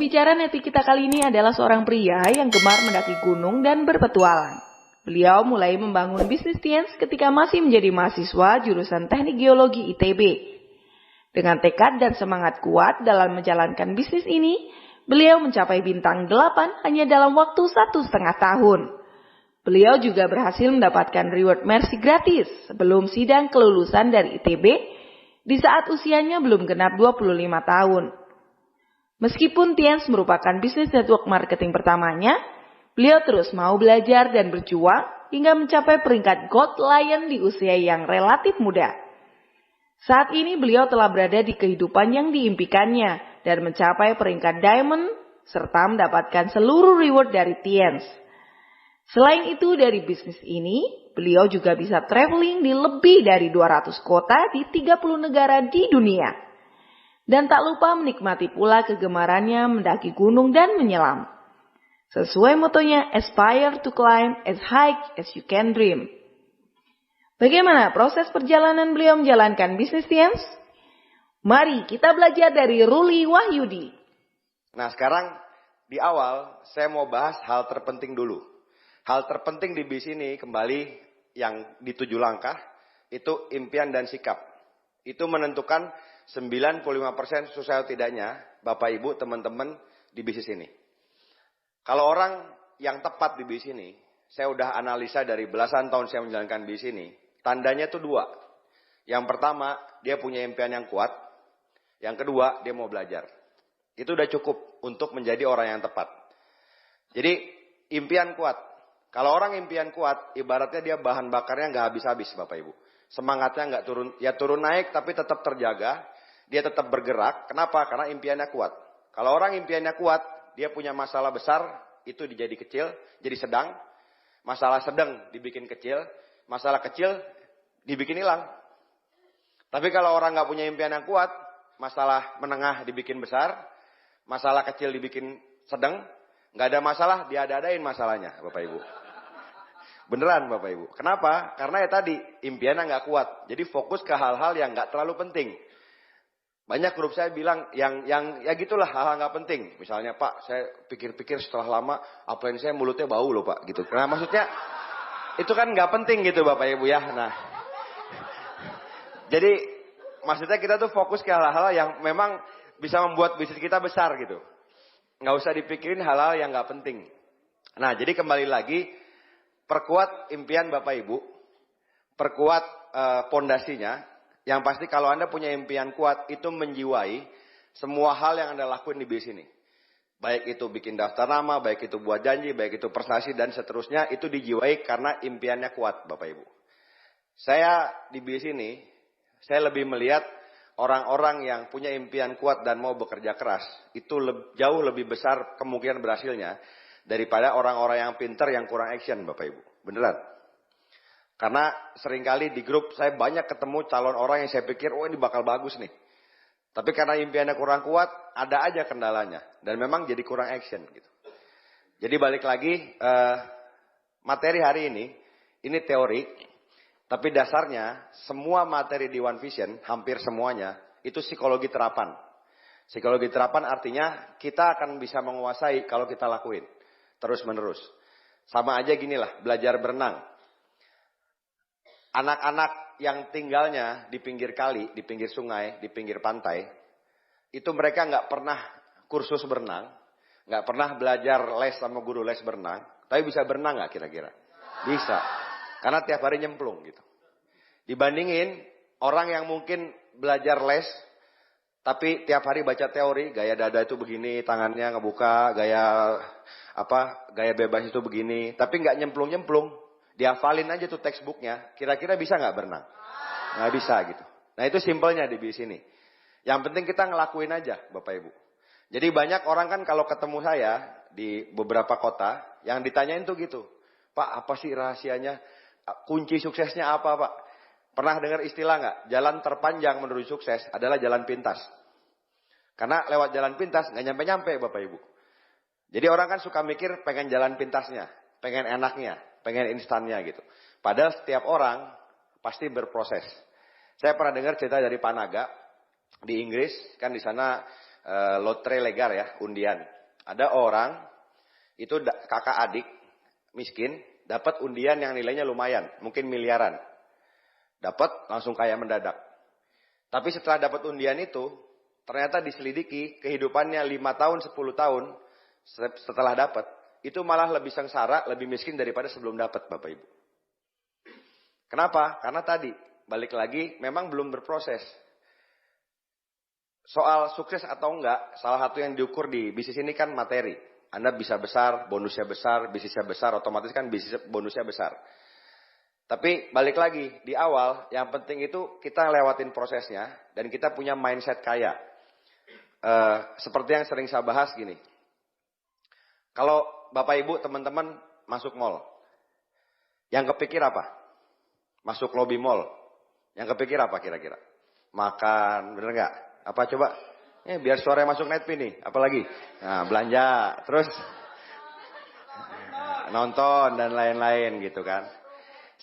Pembicara neti kita kali ini adalah seorang pria yang gemar mendaki gunung dan berpetualang. Beliau mulai membangun bisnis Tiens ketika masih menjadi mahasiswa jurusan Teknik Geologi ITB. Dengan tekad dan semangat kuat dalam menjalankan bisnis ini, beliau mencapai bintang 8 hanya dalam waktu 1,5 tahun. Beliau juga berhasil mendapatkan reward mercy gratis sebelum sidang kelulusan dari ITB di saat usianya belum genap 25 tahun. Meskipun Tiens merupakan bisnis network marketing pertamanya, beliau terus mau belajar dan berjuang hingga mencapai peringkat Gold Lion di usia yang relatif muda. Saat ini beliau telah berada di kehidupan yang diimpikannya dan mencapai peringkat Diamond serta mendapatkan seluruh reward dari Tiens. Selain itu dari bisnis ini, beliau juga bisa traveling di lebih dari 200 kota di 30 negara di dunia. Dan tak lupa menikmati pula kegemarannya mendaki gunung dan menyelam. Sesuai motonya, aspire to climb as high as you can dream. Bagaimana proses perjalanan beliau menjalankan bisnis Tiens? Mari kita belajar dari Ruli Wahyudi. Nah sekarang di awal saya mau bahas hal terpenting dulu. Hal terpenting di bis ini kembali yang di 7 langkah itu impian dan sikap. Itu menentukan 95% sukses atau tidaknya Bapak Ibu teman-teman di bisnis ini. Kalau orang yang tepat di bisnis ini, saya udah analisa dari belasan tahun saya menjalankan bisnis ini, tandanya tuh 2. Yang pertama, dia punya impian yang kuat. Yang kedua, dia mau belajar. Itu udah cukup untuk menjadi orang yang tepat. Jadi impian kuat. Kalau orang impian kuat, ibaratnya dia bahan bakarnya nggak habis-habis Bapak Ibu. Semangatnya nggak turun, ya turun naik tapi tetap terjaga. Dia tetap bergerak. Kenapa? Karena impiannya kuat. Kalau orang impiannya kuat, dia punya masalah besar, itu dijadi kecil, jadi sedang. Masalah sedang dibikin kecil, masalah kecil dibikin hilang. Tapi kalau orang nggak punya impian yang kuat, masalah menengah dibikin besar, masalah kecil dibikin sedang, nggak ada masalah, diada-adain masalahnya, Bapak Ibu. Beneran Bapak Ibu. Kenapa? Karena ya tadi, impiannya nggak kuat. Jadi fokus ke hal-hal yang nggak terlalu penting. Banyak grup saya bilang yang ya gitulah hal-hal nggak penting. Misalnya Pak, saya pikir-pikir setelah lama, upline saya mulutnya bau loh Pak, gitu. Karena maksudnya itu kan nggak penting gitu Bapak Ibu ya. Nah, jadi maksudnya kita tuh fokus ke hal-hal yang memang bisa membuat bisnis kita besar gitu. Nggak usah dipikirin hal-hal yang nggak penting. Nah, jadi kembali lagi, perkuat impian Bapak Ibu, perkuat pondasinya. Yang pasti kalau Anda punya impian kuat, itu menjiwai semua hal yang Anda lakuin di bisnis ini. Baik itu bikin daftar nama, baik itu buat janji, baik itu prestasi, dan seterusnya, itu dijiwai karena impiannya kuat, Bapak Ibu. Saya di bisnis ini, saya lebih melihat orang-orang yang punya impian kuat dan mau bekerja keras, itu jauh lebih besar kemungkinan berhasilnya daripada orang-orang yang pintar yang kurang action, Bapak Ibu. Beneran. Karena seringkali di grup saya banyak ketemu calon orang yang saya pikir, oh ini bakal bagus nih. Tapi karena impiannya kurang kuat, ada aja kendalanya. Dan memang jadi kurang action gitu. Jadi balik lagi, materi hari ini teori. Tapi dasarnya, semua materi di One Vision, hampir semuanya, itu psikologi terapan. Psikologi terapan artinya kita akan bisa menguasai kalau kita lakuin. Terus menerus. Sama aja ginilah, belajar berenang. Anak-anak yang tinggalnya di pinggir kali, di pinggir sungai, di pinggir pantai, itu mereka nggak pernah kursus berenang, nggak pernah belajar les sama guru les berenang, tapi bisa berenang nggak kira-kira? Bisa, karena tiap hari nyemplung gitu. Dibandingin orang yang mungkin belajar les, tapi tiap hari baca teori, gaya dada itu begini, tangannya ngebuka, gaya bebas itu begini, tapi nggak nyemplung-nyemplung. Dihafalin aja tuh textbooknya, kira-kira bisa nggak berenang? Nggak bisa gitu. Nah itu simpelnya di bisnis ini. Yang penting kita ngelakuin aja Bapak Ibu. Jadi banyak orang kan kalau ketemu saya di beberapa kota, yang ditanyain tuh gitu. Pak apa sih rahasianya? Kunci suksesnya apa Pak? Pernah dengar istilah nggak? Jalan terpanjang menuju sukses adalah jalan pintas. Karena lewat jalan pintas nggak nyampe-nyampe Bapak Ibu. Jadi orang kan suka mikir pengen jalan pintasnya, pengen enaknya, pengen instannya gitu. Padahal setiap orang pasti berproses. Saya pernah dengar cerita dari Pak Naga di Inggris, kan di sana lotre legar ya, undian. Ada orang itu kakak adik miskin dapat undian yang nilainya lumayan, mungkin miliaran. Dapat langsung kaya mendadak. Tapi setelah dapat undian itu, ternyata diselidiki kehidupannya 5 tahun, 10 tahun setelah dapat, itu malah lebih sengsara, lebih miskin daripada sebelum dapat, Bapak Ibu. Kenapa? Karena tadi, balik lagi, memang belum berproses. Soal sukses atau enggak, salah satu yang diukur di bisnis ini kan materi. Anda bisa besar, bonusnya besar, bisnisnya besar, otomatis kan bisnis bonusnya besar. Tapi balik lagi, di awal yang penting itu kita lewatin prosesnya dan kita punya mindset kaya. Seperti yang sering saya bahas gini. Kalau Bapak Ibu teman-teman masuk mall, yang kepikir apa? Masuk lobby mall, yang kepikir apa kira-kira? Makan, bener nggak? Apa coba? Biar suaranya masuk netpin nih, apalagi? Nah, belanja, terus nonton dan lain-lain gitu kan.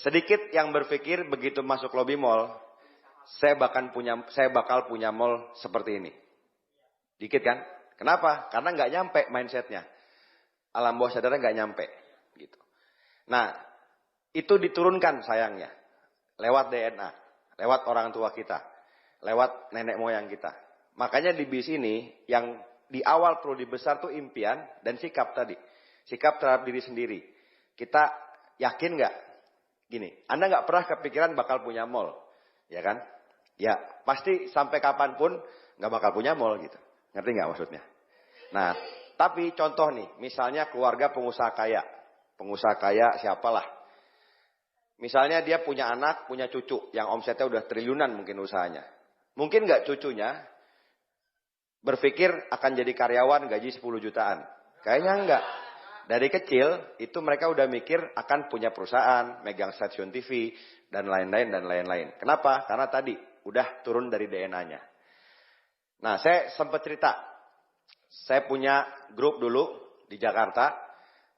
Sedikit yang berpikir begitu masuk lobby mall, saya bakal punya mall seperti ini. Dikit kan? Kenapa? Karena nggak nyampe mindsetnya. Alam bawah sadarnya nggak nyampe. Gitu. Nah, itu diturunkan sayangnya. Lewat DNA. Lewat orang tua kita. Lewat nenek moyang kita. Makanya di bis ini, yang di awal perlu dibesar tuh impian dan sikap tadi. Sikap terhadap diri sendiri. Kita yakin nggak? Gini, Anda nggak pernah kepikiran bakal punya mall. Ya kan? Ya, pasti sampai kapanpun nggak bakal punya mall gitu. Ngerti nggak maksudnya? Nah, tapi contoh nih, misalnya keluarga pengusaha kaya. Pengusaha kaya siapalah. Misalnya dia punya anak, punya cucu yang omsetnya udah triliunan mungkin usahanya. Mungkin nggak cucunya berpikir akan jadi karyawan gaji 10 jutaan. Kayaknya enggak. Dari kecil itu mereka udah mikir akan punya perusahaan, megang stasiun TV, dan lain-lain. Kenapa? Karena tadi udah turun dari DNA-nya. Nah, saya sempat cerita. Saya punya grup dulu di Jakarta.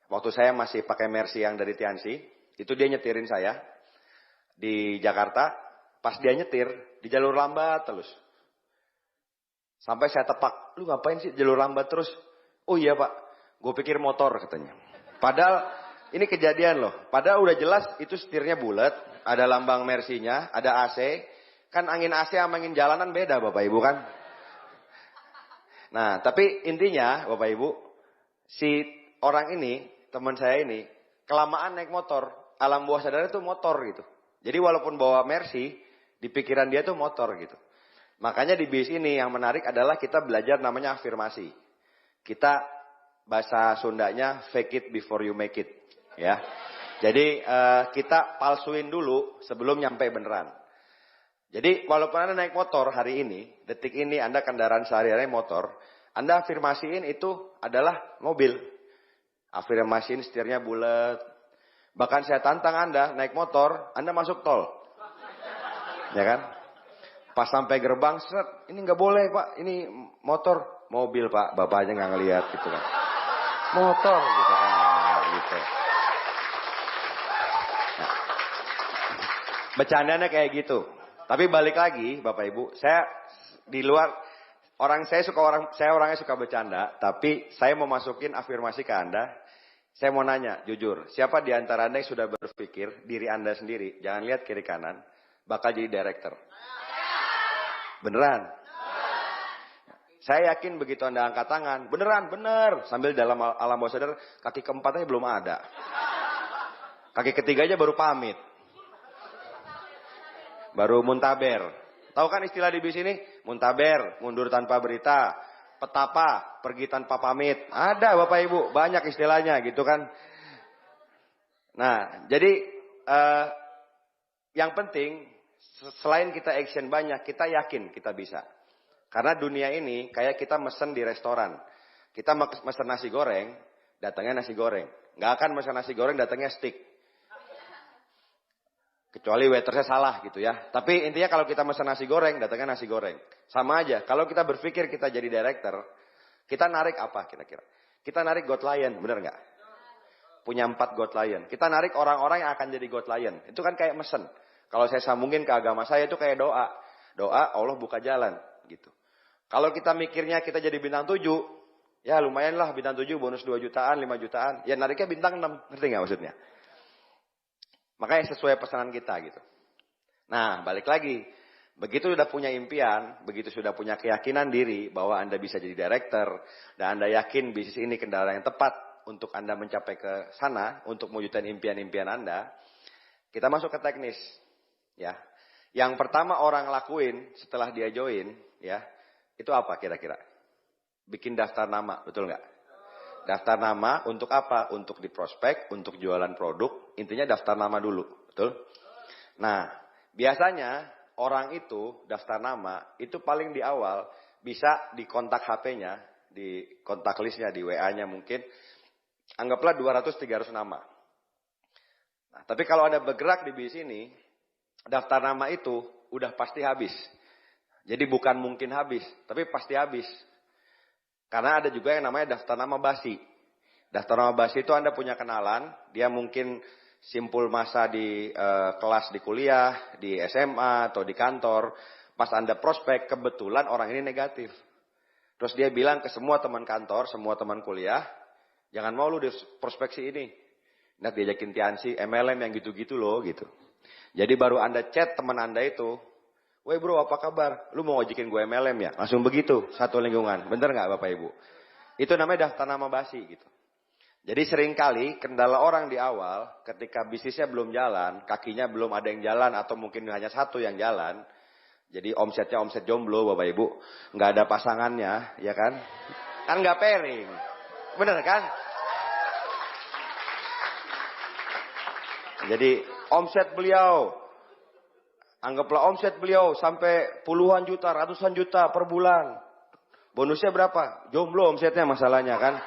Waktu saya masih pakai Mercy yang dari Tiansi. Itu dia nyetirin saya di Jakarta. Pas dia nyetir, di jalur lambat terus. Sampai saya tepak, lu ngapain sih jalur lambat terus? Oh iya Pak, gue pikir motor katanya. Padahal ini kejadian loh. Padahal udah jelas itu setirnya bulat. Ada lambang Mercy-nya, ada AC. Kan angin AC sama angin jalanan beda Bapak Ibu kan. Nah, tapi intinya Bapak Ibu, si orang ini, teman saya ini, kelamaan naik motor, alam bawah sadarnya itu motor gitu. Jadi walaupun bawa Mercy, di pikiran dia tuh motor gitu. Makanya di bis ini yang menarik adalah kita belajar namanya afirmasi. Kita bahasa Sundanya fake it before you make it. Ya. Jadi kita palsuin dulu sebelum nyampe beneran. Jadi walaupun Anda naik motor hari ini, detik ini Anda kendaraan sehari-hari motor, Anda afirmasiin itu adalah mobil. Afirmasiin setirnya bulat. Bahkan saya tantang Anda naik motor, Anda masuk tol. Ya kan? Pas sampai gerbang, seret, ini nggak boleh Pak, ini motor. Mobil Pak, Bapak aja nggak ngelihat gitu kan. Motor gitu kan. Gitu. Nah, bercandanya kayak gitu. Tapi balik lagi Bapak Ibu, saya di luar, saya orangnya suka bercanda, tapi saya mau masukin afirmasi ke Anda. Saya mau nanya, jujur, siapa di antara Anda yang sudah berpikir diri Anda sendiri, jangan lihat kiri kanan, bakal jadi director? Beneran? Saya yakin begitu Anda angkat tangan, bener. Sambil dalam alam bawah sadar, kaki keempatnya belum ada. Kaki ketiganya baru pamit. Baru muntaber. Tahu kan istilah di bis ini? Muntaber, mundur tanpa berita. Petapa, pergi tanpa pamit. Ada Bapak Ibu, banyak istilahnya gitu kan. Nah, jadi yang penting, selain kita action banyak, kita yakin kita bisa. Karena dunia ini kayak kita mesen di restoran. Kita mesen nasi goreng, datangnya nasi goreng. Nggak akan mesen nasi goreng, datangnya steak. Kecuali waitersnya salah gitu ya. Tapi intinya kalau kita mesen nasi goreng, datangnya nasi goreng. Sama aja, kalau kita berpikir kita jadi director, kita narik apa kira-kira? Kita narik God Lion, bener nggak? Punya 4 God Lion. Kita narik orang-orang yang akan jadi God Lion. Itu kan kayak mesen. Kalau saya sambungin ke agama saya itu kayak doa. Doa Allah buka jalan gitu. Kalau kita mikirnya kita jadi bintang 7, ya lumayan lah bintang 7 bonus 2 jutaan, 5 jutaan. Ya nariknya bintang 6, ngerti nggak maksudnya? Makanya sesuai pesanan kita gitu. Nah balik lagi, begitu sudah punya impian, begitu sudah punya keyakinan diri bahwa Anda bisa jadi director, dan Anda yakin bisnis ini kendaraan yang tepat untuk Anda mencapai ke sana, untuk mewujudkan impian-impian Anda, kita masuk ke teknis. Ya, yang pertama orang lakuin setelah dia join, ya, itu apa kira-kira? Bikin daftar nama, betul nggak? Daftar nama untuk apa? Untuk di prospek, untuk jualan produk. Intinya daftar nama dulu, betul? Nah, biasanya orang itu daftar nama itu paling di awal bisa di kontak HP-nya, di kontak listnya, di WA-nya mungkin. Anggaplah 200-300 nama. Nah, tapi kalau Anda bergerak di bisnis ini, daftar nama itu udah pasti habis. Jadi bukan mungkin habis, tapi pasti habis. Karena ada juga yang namanya daftar nama basi. Daftar nama basi itu Anda punya kenalan, dia mungkin simpul masa di kelas di kuliah, di SMA, atau di kantor. Pas Anda prospek, kebetulan orang ini negatif. Terus dia bilang ke semua teman kantor, semua teman kuliah, jangan mau lu di prospeksi ini. Nah diajakin Tiansi, MLM yang gitu-gitu loh gitu. Jadi baru Anda chat teman Anda itu, woi bro apa kabar? Lu mau ngajakin gue MLM ya? Langsung begitu, satu lingkungan. Bener gak Bapak Ibu? Itu namanya daftar nama basi gitu. Jadi seringkali kendala orang di awal ketika bisnisnya belum jalan, kakinya belum ada yang jalan atau mungkin hanya satu yang jalan. Jadi omsetnya omset jomblo Bapak Ibu. Nggak ada pasangannya, ya kan? Kan nggak pairing. Bener kan? Jadi omset beliau, anggaplah omset beliau sampai puluhan juta, ratusan juta per bulan. Bonusnya berapa? Jomblo omsetnya masalahnya kan.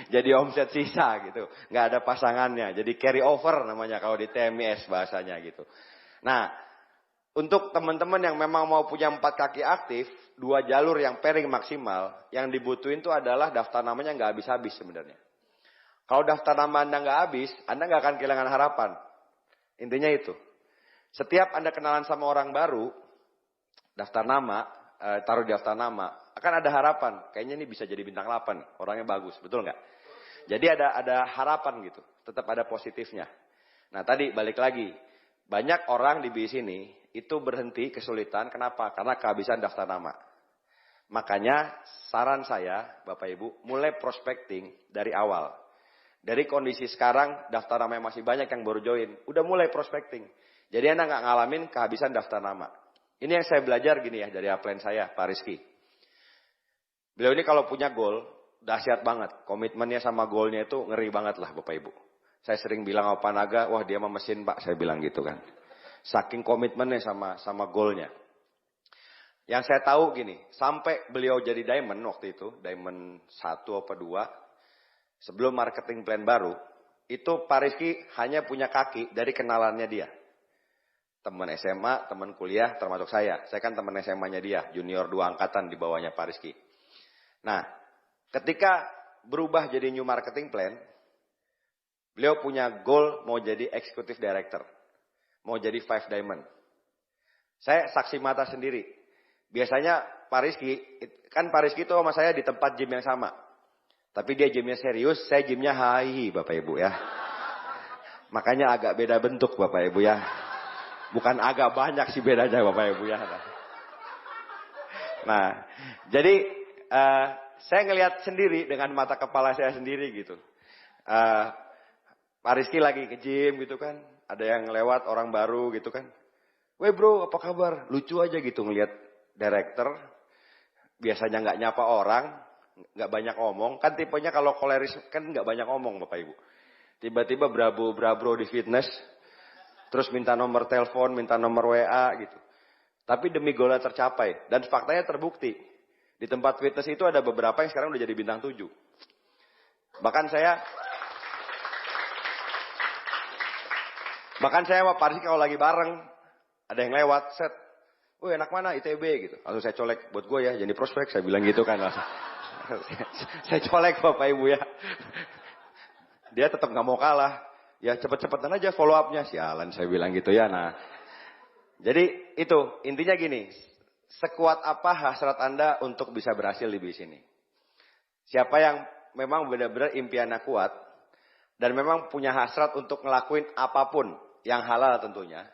Jadi omset sisa gitu. Nggak ada pasangannya. Jadi carry over namanya kalau di TMS bahasanya gitu. Nah, untuk teman-teman yang memang mau punya 4 kaki aktif, 2 jalur yang pairing maksimal, yang dibutuhin itu adalah daftar namanya nggak habis-habis sebenarnya. Kalau daftar nama Anda nggak habis, Anda nggak akan kehilangan harapan. Intinya itu. Setiap Anda kenalan sama orang baru, daftar nama, taruh di daftar nama, akan ada harapan. Kayaknya ini bisa jadi bintang 8 nih, orangnya bagus, betul nggak? Jadi ada harapan gitu, tetap ada positifnya. Nah tadi balik lagi, banyak orang di bisnis ini itu berhenti kesulitan, kenapa? Karena kehabisan daftar nama. Makanya saran saya, Bapak Ibu, mulai prospecting dari awal. Dari kondisi sekarang, daftar nama yang masih banyak yang baru join. Udah mulai prospecting. Jadi Anda nggak ngalamin kehabisan daftar nama. Ini yang saya belajar gini ya, dari upline saya, Pak Rizky. Beliau ini kalau punya goal, dahsyat banget. Komitmennya sama goalnya itu ngeri banget lah Bapak Ibu. Saya sering bilang sama Pak Naga, wah dia mah mesin Pak, saya bilang gitu kan. Saking komitmennya sama goalnya. Yang saya tahu gini, sampai beliau jadi diamond waktu itu, diamond 1 apa 2, sebelum marketing plan baru, itu Pak Rizky hanya punya kaki dari kenalannya dia. Teman SMA, teman kuliah, termasuk saya. Saya kan teman SMA-nya dia, junior 2 angkatan di bawahnya Pak Rizky. Nah, ketika berubah jadi new marketing plan, beliau punya goal mau jadi executive director. Mau jadi 5 diamond. Saya saksi mata sendiri. Biasanya Pak Rizky, kan Pak Rizky itu sama saya di tempat gym yang sama. Tapi dia gymnya serius, saya gymnya high Bapak Ibu ya. Makanya agak beda bentuk Bapak Ibu ya. Bukan agak banyak sih bedanya Bapak Ibu ya. Nah, jadi saya ngelihat sendiri dengan mata kepala saya sendiri gitu. Pak Rizky lagi ke gym gitu kan. Ada yang lewat orang baru gitu kan. Weh bro apa kabar? Lucu aja gitu ngelihat director. Biasanya nggak nyapa orang. Nggak banyak omong, kan tipenya kalau koleris kan nggak banyak omong Bapak Ibu. Tiba-tiba brabro di fitness, terus minta nomor telepon, minta nomor WA gitu. Tapi demi goalnya tercapai, dan faktanya terbukti. Di tempat fitness itu ada beberapa yang sekarang udah jadi bintang 7. Bahkan saya sama Pak Rizky kalau lagi bareng, ada yang lewat, set, woi enak mana ITB gitu. Lalu saya colek, buat gue ya, jadi prospek, saya bilang gitu kan langsung. Saya colek Bapak Ibu ya. Dia tetap nggak mau kalah. Ya cepet-cepetan aja follow up-nya. Sialan saya bilang gitu ya. Nah, jadi itu intinya gini. sekuat apa hasrat Anda untuk bisa berhasil di bisnis ini? Siapa yang memang benar-benar impiannya kuat dan memang punya hasrat untuk ngelakuin apapun yang halal tentunya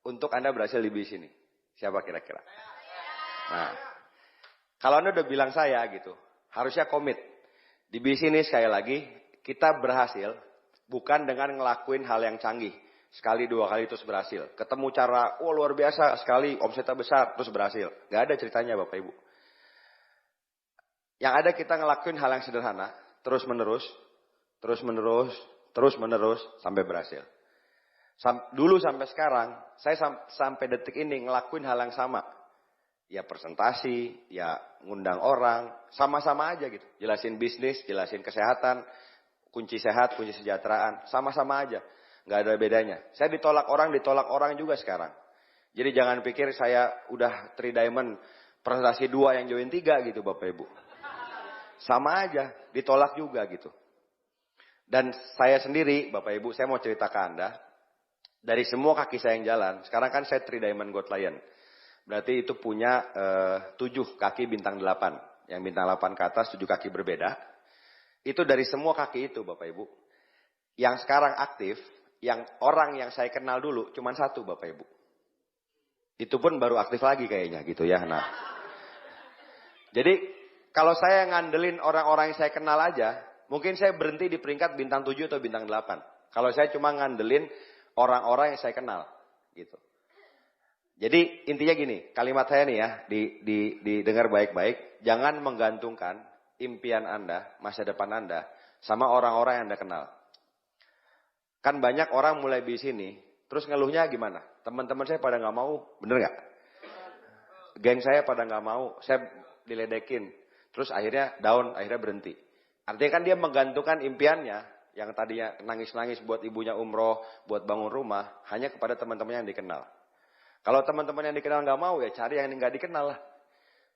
untuk Anda berhasil di bisnis ini? Siapa kira-kira? Nah, kalau Anda udah bilang saya gitu, harusnya komit. Di bisnis ini sekali lagi, kita berhasil bukan dengan ngelakuin hal yang canggih. Sekali, dua kali terus berhasil. Ketemu cara, luar biasa, sekali omsetnya besar terus berhasil. Gak ada ceritanya Bapak Ibu. Yang ada kita ngelakuin hal yang sederhana, terus menerus, sampai berhasil. Dulu sampai sekarang, saya sampai detik ini ngelakuin hal yang sama. Ya presentasi, ya ngundang orang, sama-sama aja gitu. Jelasin bisnis, jelasin kesehatan, kunci sehat, kunci kesejahteraan, sama-sama aja. Nggak ada bedanya. Saya ditolak orang juga sekarang. Jadi jangan pikir saya udah 3 diamond, presentasi 2 yang join 3 gitu Bapak Ibu. Sama aja, ditolak juga gitu. Dan saya sendiri, Bapak Ibu, saya mau cerita ke Anda, dari semua kaki saya yang jalan, sekarang kan saya 3 diamond gold lion. Berarti itu punya 7 kaki bintang 8. Yang bintang 8 ke atas 7 kaki berbeda. Itu dari semua kaki itu Bapak Ibu. Yang sekarang aktif, yang orang yang saya kenal dulu cuma 1 Bapak Ibu. Itu pun baru aktif lagi kayaknya gitu ya. Nah, jadi kalau saya ngandelin orang-orang yang saya kenal aja, mungkin saya berhenti di peringkat bintang 7 atau bintang 8. Kalau saya cuma ngandelin orang-orang yang saya kenal gitu. Jadi intinya gini, kalimat saya nih ya, didengar baik-baik. Jangan menggantungkan impian Anda, masa depan Anda, sama orang-orang yang Anda kenal. Kan banyak orang mulai di sini, terus ngeluhnya gimana? Teman-teman saya pada nggak mau, bener nggak? Geng saya pada nggak mau, saya diledekin. Terus akhirnya down, akhirnya berhenti. Artinya kan dia menggantungkan impiannya, yang tadinya nangis-nangis buat ibunya umroh, buat bangun rumah, hanya kepada teman-teman yang dikenal. Kalau teman-teman yang dikenal nggak mau, ya cari yang nggak dikenal lah.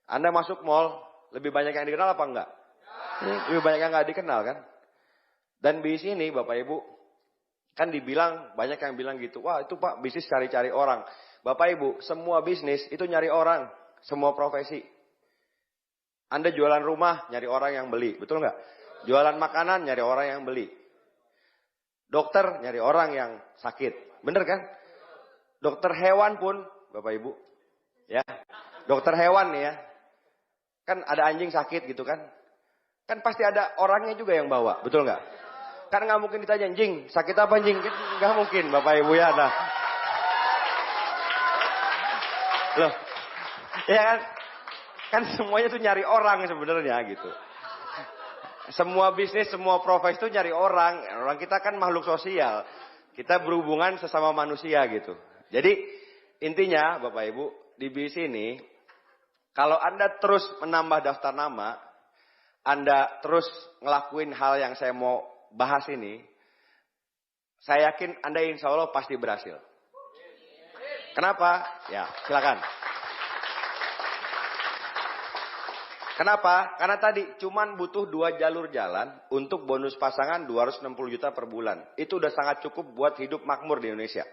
Anda masuk mall, lebih banyak yang dikenal apa enggak? Lebih banyak yang nggak dikenal kan? Dan di sini Bapak Ibu, kan dibilang, banyak yang bilang gitu, wah itu Pak bisnis cari-cari orang. Bapak Ibu, semua bisnis itu nyari orang, semua profesi. Anda jualan rumah, nyari orang yang beli, betul nggak? Jualan makanan, nyari orang yang beli. Dokter, nyari orang yang sakit, bener kan? Dokter hewan pun, Bapak Ibu, ya, dokter hewan nih ya, kan ada anjing sakit gitu kan pasti ada orangnya juga yang bawa, betul nggak? Kan nggak mungkin ditanya anjing sakit apa anjing, nggak mungkin Bapak Ibu ya, nah, loh, ya kan semuanya tuh nyari orang sebenarnya gitu. Semua bisnis, semua profesi itu nyari orang kita kan makhluk sosial, kita berhubungan sesama manusia gitu. Jadi intinya Bapak Ibu, di bisnis ini, kalau Anda terus menambah daftar nama, Anda terus ngelakuin hal yang saya mau bahas ini, saya yakin Anda insya Allah pasti berhasil. Kenapa? Ya, silakan. Kenapa? Karena tadi cuman butuh 2 jalur jalan untuk bonus pasangan 260 juta per bulan. Itu udah sangat cukup buat hidup makmur di Indonesia.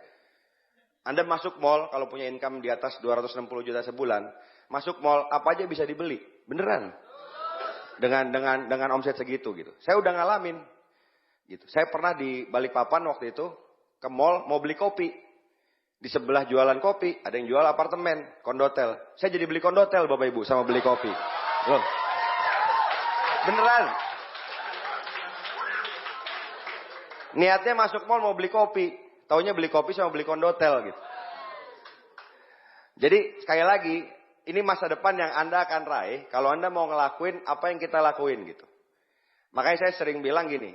Anda masuk mall, kalau punya income di atas 260 juta sebulan, masuk mall, apa aja bisa dibeli. Beneran. Dengan omset segitu gitu. Saya udah ngalamin. Gitu. Saya pernah di Balikpapan waktu itu, ke mall, mau beli kopi. Di sebelah jualan kopi, ada yang jual apartemen, kondotel. Saya jadi beli kondotel Bapak Ibu, sama beli kopi. Loh. Beneran. Niatnya masuk mall mau beli kopi. Taunya beli kopi sama beli kondotel gitu. Jadi sekali lagi, ini masa depan yang Anda akan raih kalau Anda mau ngelakuin apa yang kita lakuin gitu. Makanya saya sering bilang gini,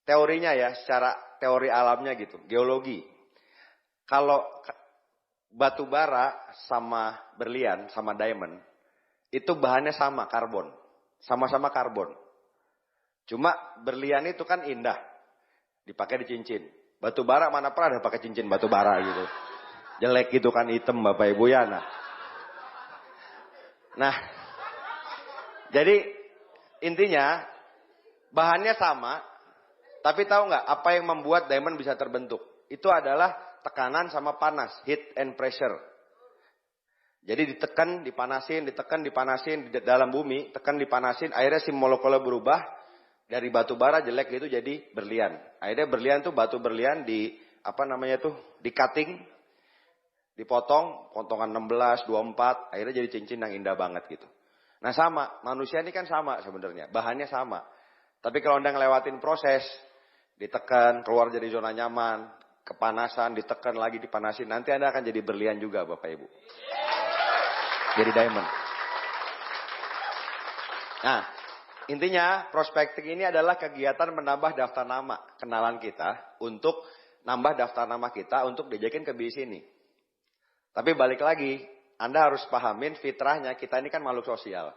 teorinya ya, secara teori alamnya gitu, geologi. Kalau batu bara sama berlian sama diamond, itu bahannya sama, karbon. Sama-sama karbon. Cuma berlian itu kan indah, dipakai di cincin. Batu bara mana pernah ada pakai cincin batu bara gitu. Jelek gitu kan, hitam Bapak Ibu ya. Nah, jadi intinya bahannya sama, tapi tahu nggak apa yang membuat diamond bisa terbentuk? Itu adalah tekanan sama panas, heat and pressure. Jadi ditekan, dipanasin di dalam bumi, tekan dipanasin, akhirnya si molekulnya berubah dari batu bara jelek gitu jadi berlian. Akhirnya berlian tuh batu berlian di di cutting, dipotong, potongan 16, 24, akhirnya jadi cincin yang indah banget gitu. Nah sama, manusia ini kan sama sebenarnya, bahannya sama. Tapi kalau Anda ngelewatin proses, ditekan, keluar dari zona nyaman, kepanasan, ditekan lagi, dipanasin, nanti Anda akan jadi berlian juga Bapak Ibu. Jadi diamond. Nah, intinya prospecting ini adalah kegiatan menambah daftar nama kenalan kita untuk nambah daftar nama kita untuk diajakin ke bisnis ini. Tapi balik lagi, Anda harus pahamin fitrahnya kita ini kan makhluk sosial.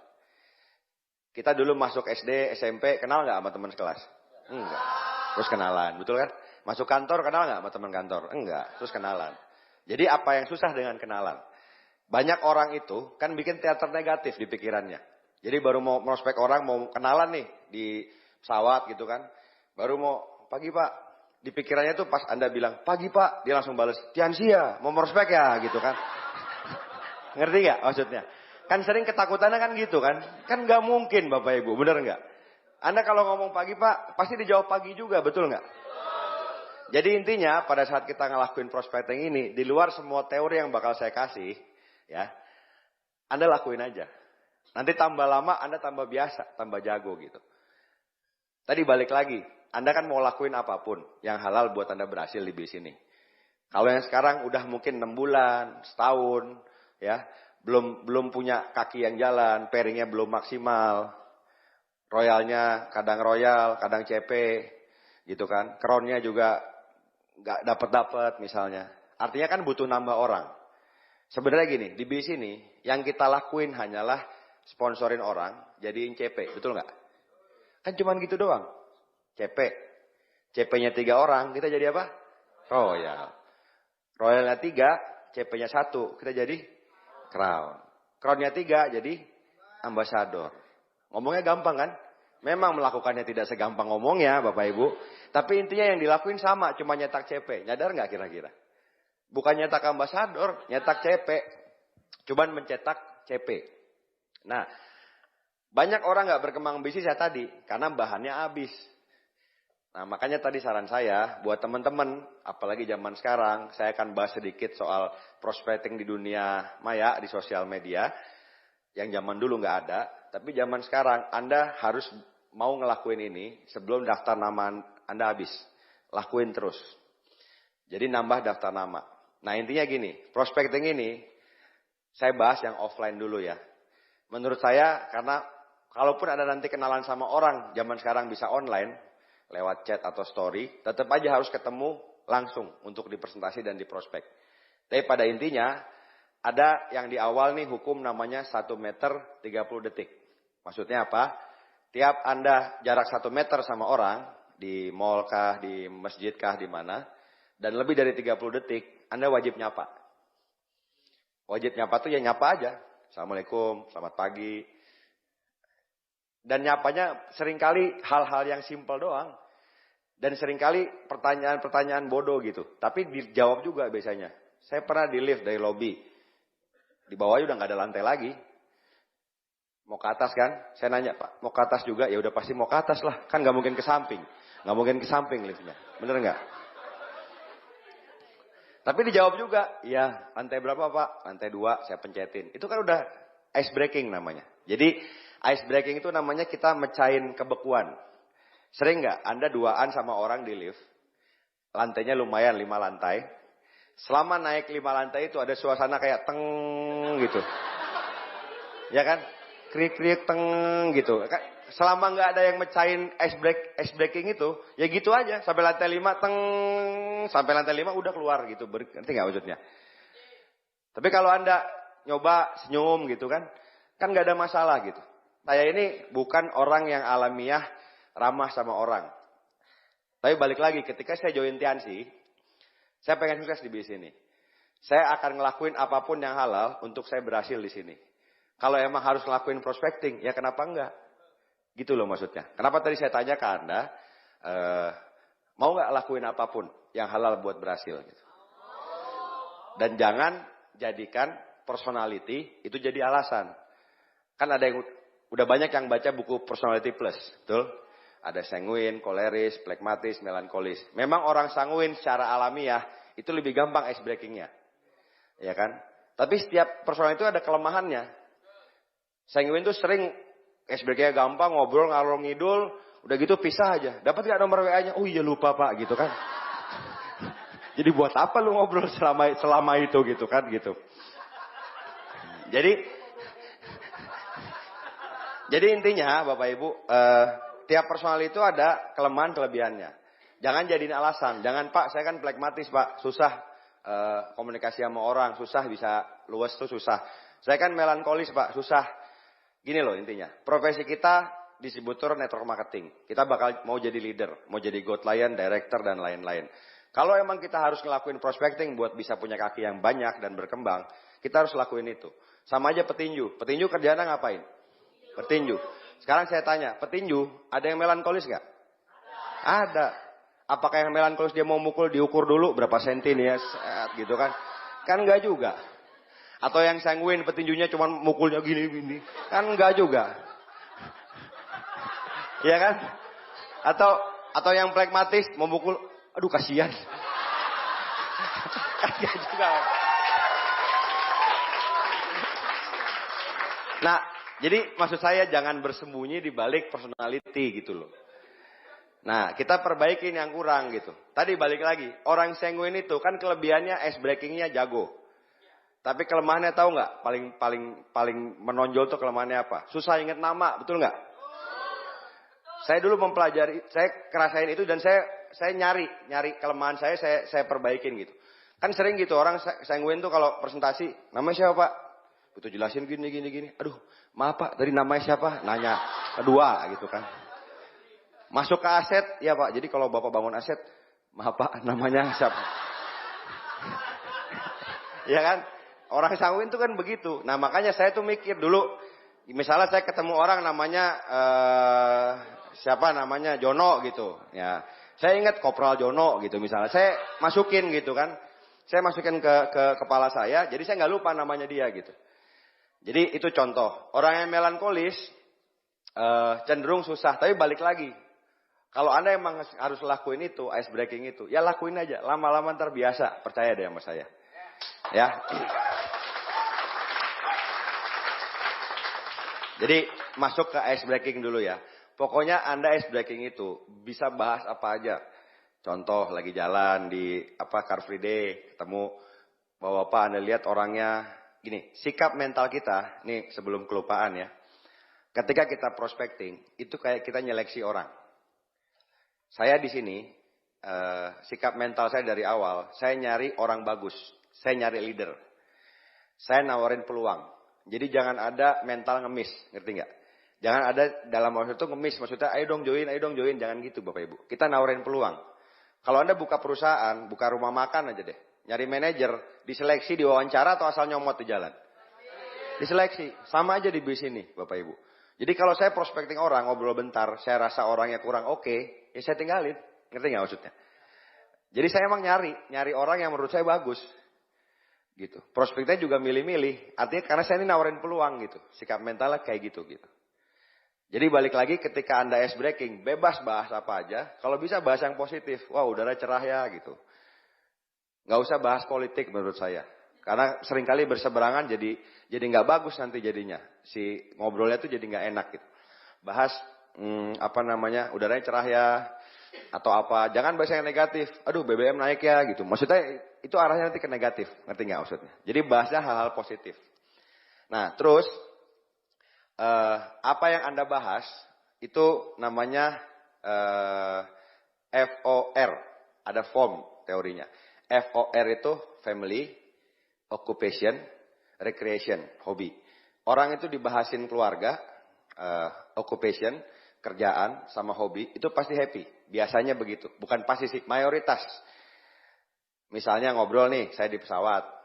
Kita dulu masuk SD, SMP, kenal nggak sama teman sekelas? Enggak. Terus kenalan, betul kan? Masuk kantor, kenal nggak sama teman kantor? Enggak. Terus kenalan. Jadi apa yang susah dengan kenalan? Banyak orang itu kan bikin teater negatif di pikirannya. Jadi baru mau prospek orang, mau kenalan nih di pesawat gitu kan. Baru mau, pagi Pak. Di pikirannya tuh pas Anda bilang, pagi Pak. Dia langsung balas, Tiansia, mau prospek ya gitu kan. Ngerti gak maksudnya? Kan sering ketakutannya kan gitu kan. Kan gak mungkin Bapak Ibu, bener gak? Anda kalau ngomong pagi Pak, pasti dijawab pagi juga, betul gak? Jadi intinya pada saat kita ngelakuin prospecting ini, di luar semua teori yang bakal saya kasih, ya, Anda lakuin aja. Nanti tambah lama, Anda tambah biasa, tambah jago gitu. Tadi balik lagi, Anda kan mau lakuin apapun yang halal buat Anda berhasil di bisnis ini. Kalau yang sekarang udah mungkin 6 bulan, setahun, ya, belum punya kaki yang jalan, pairingnya belum maksimal, royalnya kadang royal, kadang CP, gitu kan, crownnya juga nggak dapat misalnya. Artinya kan butuh nambah orang. Sebenarnya gini, di bisnis ini yang kita lakuin hanyalah sponsorin orang, jadiin CP, betul nggak? Kan cuman gitu doang. CP. CP-nya 3 orang, kita jadi apa? Royal. Royalnya 3, CP-nya 1, kita jadi crown. Crown-nya 3, jadi ambassador. Ngomongnya gampang kan? Memang melakukannya tidak segampang ngomongnya Bapak Ibu. Tapi intinya yang dilakuin sama, cuma nyetak CP. Nyadar nggak kira-kira? Bukan nyetak ambasador, nyetak CP. Cuman mencetak CP. Nah, banyak orang nggak berkembang bisnis ya tadi, karena bahannya habis. Nah, makanya tadi saran saya, buat teman-teman, apalagi zaman sekarang, saya akan bahas sedikit soal prospecting di dunia maya, di sosial media. Yang zaman dulu nggak ada, tapi zaman sekarang Anda harus mau ngelakuin ini sebelum daftar nama Anda habis. Lakuin terus. Jadi nambah daftar nama. Nah intinya gini, prospecting ini saya bahas yang offline dulu ya. Menurut saya karena kalaupun Anda nanti kenalan sama orang, zaman sekarang bisa online, lewat chat atau story, tetap aja harus ketemu langsung untuk dipresentasi dan diprospek. Tapi pada intinya, ada yang di awal nih hukum namanya 1 meter 30 detik. Maksudnya apa? Tiap Anda jarak 1 meter sama orang, di mall kah, di masjid kah, di mana, dan lebih dari 30 detik, Anda wajib nyapa. Wajib nyapa tuh ya nyapa aja. Assalamualaikum, selamat pagi. Dan nyapanya seringkali hal-hal yang simpel doang. Dan seringkali pertanyaan-pertanyaan bodoh gitu. Tapi dijawab juga biasanya. Saya pernah di lift dari lobby. Di bawahnya udah nggak ada lantai lagi. Mau ke atas kan? Saya nanya, Pak, mau ke atas juga? Ya udah pasti mau ke atas lah. Kan nggak mungkin ke samping. Nggak mungkin ke samping liftnya. Bener nggak? Tapi dijawab juga, iya, lantai berapa Pak? Lantai 2, saya pencetin. Itu kan udah ice breaking namanya. Jadi ice breaking itu namanya kita mecahin kebekuan. Sering nggak Anda duaan sama orang di lift, lantainya lumayan 5 lantai. Selama naik 5 lantai itu ada suasana kayak teng gitu. Ya kan? Krik-krik teng gitu. Selama nggak ada yang mecahin ice breaking itu, ya gitu aja. Sampai lantai 5 teng, sampai lantai 5 udah keluar gitu. Ngerti nggak maksudnya? Tapi kalau Anda nyoba senyum gitu kan nggak ada masalah gitu. Saya ini bukan orang yang alamiah ramah sama orang. Tapi balik lagi, ketika saya join Tiansi, saya pengen sukses di bisnis ini. Saya akan ngelakuin apapun yang halal untuk saya berhasil di sini. Kalau emang harus ngelakuin prospecting, ya kenapa enggak? Gitu loh maksudnya. Kenapa tadi saya tanya ke Anda, mau nggak lakuin apapun yang halal buat berhasil? Gitu. Dan jangan jadikan personality itu jadi alasan. Kan ada yang udah banyak yang baca buku Personality Plus, betul? Ada sanguin, koleris, plekmatis, melankolis. Memang orang sanguin secara alamiah itu lebih gampang ice breakingnya, ya kan? Tapi setiap personal itu ada kelemahannya. Sanguin tuh sering ice breakingnya gampang, ngobrol ngalor ngidul, udah gitu pisah aja. Dapat nggak nomor WA-nya? Oh iya lupa pak, gitu kan? Jadi buat apa lu ngobrol selama itu gitu kan gitu. Jadi intinya Bapak Ibu, tiap personal itu ada kelemahan kelebihannya. Jangan jadiin alasan. Jangan Pak, saya kan plekmatis Pak, susah komunikasi sama orang, susah bisa luas tuh susah. Saya kan melankolis Pak, susah. Gini loh intinya, profesi kita distributor network marketing. Kita bakal mau jadi leader, mau jadi go client, director dan lain-lain. Kalau emang kita harus ngelakuin prospecting buat bisa punya kaki yang banyak dan berkembang, kita harus lakuin itu. Sama aja petinju. Petinju kerjaannya ngapain? Petinju. Sekarang saya tanya, petinju ada yang melankolis nggak? Ada. Apakah yang melankolis dia mau mukul diukur dulu berapa senti nih ya, gitu kan? Kan nggak juga. Atau yang sanguin petinjunya cuma mukulnya gini-gini, kan nggak juga. Iya kan? Atau yang plekmatis memukul, aduh kasihan. Kan nggak juga. Nah, jadi maksud saya jangan bersembunyi di balik personality gitu loh. Nah, kita perbaikin yang kurang gitu. Tadi balik lagi, orang sanguin itu kan kelebihannya ice breakingnya jago. Tapi kelemahannya tahu nggak? Paling menonjol tuh kelemahannya apa? Susah inget nama, betul nggak? Saya dulu mempelajari, saya kerasain itu dan saya nyari kelemahan saya perbaikin gitu. Kan sering gitu orang sanguin tuh kalau presentasi, namanya siapa Pak? Itu jelasin gini. Aduh, maaf Pak, tadi namanya siapa? Nanya kedua gitu kan. Masuk ke aset, ya Pak. Jadi kalau Bapak bangun aset, maaf Pak, namanya siapa? Ya kan? Orang sanguin tuh kan begitu. Nah makanya saya tuh mikir dulu, misalnya saya ketemu orang namanya siapa namanya Jono gitu. Ya, saya ingat Kopral Jono gitu misalnya. Saya masukin gitu kan. Saya masukin ke kepala saya, jadi saya nggak lupa namanya dia gitu. Jadi itu contoh. Orang yang melankolis cenderung susah, tapi balik lagi. Kalau Anda emang harus lakuin itu, ice breaking itu, ya lakuin aja. Lama-lama ntar biasa, percaya deh sama saya. Ya. Jadi masuk ke ice breaking dulu ya. Pokoknya Anda ice breaking itu bisa bahas apa aja. Contoh lagi jalan di Car Free Day, ketemu bapak-bapak Anda lihat orangnya gini, sikap mental kita, nih sebelum kelupaan ya. Ketika kita prospecting, itu kayak kita nyeleksi orang. Saya di sini, sikap mental saya dari awal, saya nyari orang bagus, saya nyari leader. Saya nawarin peluang. Jadi jangan ada mental ngemis, ngerti nggak? Jangan ada dalam waktu itu ngemis, maksudnya ayo dong join, jangan gitu Bapak Ibu. Kita nawarin peluang. Kalau Anda buka perusahaan, buka rumah makan aja deh. Nyari manajer, diseleksi, diwawancara atau asal nyomot di jalan? Diseleksi. Sama aja di bis ini Bapak Ibu. Jadi kalau saya prospecting orang, ngobrol bentar, saya rasa orangnya kurang oke, ya saya tinggalin. Ngerti nggak maksudnya? Jadi saya emang nyari orang yang menurut saya bagus. Gitu. Prospeknya juga milih-milih. Artinya karena saya ini nawarin peluang gitu. Sikap mentalnya kayak gitu. Jadi balik lagi ketika Anda ice breaking, bebas bahas apa aja. Kalau bisa bahas yang positif. Wah udara cerah ya gitu. Nggak usah bahas politik menurut saya. Karena seringkali berseberangan jadi nggak bagus nanti jadinya. Si ngobrolnya tuh jadi nggak enak gitu. Bahas udaranya cerah ya. Atau apa. Jangan bahas yang negatif. Aduh BBM naik ya gitu. Maksudnya itu arahnya nanti ke negatif. Ngerti nggak maksudnya? Jadi bahasnya hal-hal positif. Nah terus. Apa yang Anda bahas itu namanya FOR, ada form teorinya. FOR itu family, occupation, recreation, hobi. Orang itu dibahasin keluarga, occupation, kerjaan, sama hobi, itu pasti happy. Biasanya begitu, bukan pasti sih, mayoritas. Misalnya ngobrol nih, saya di pesawat.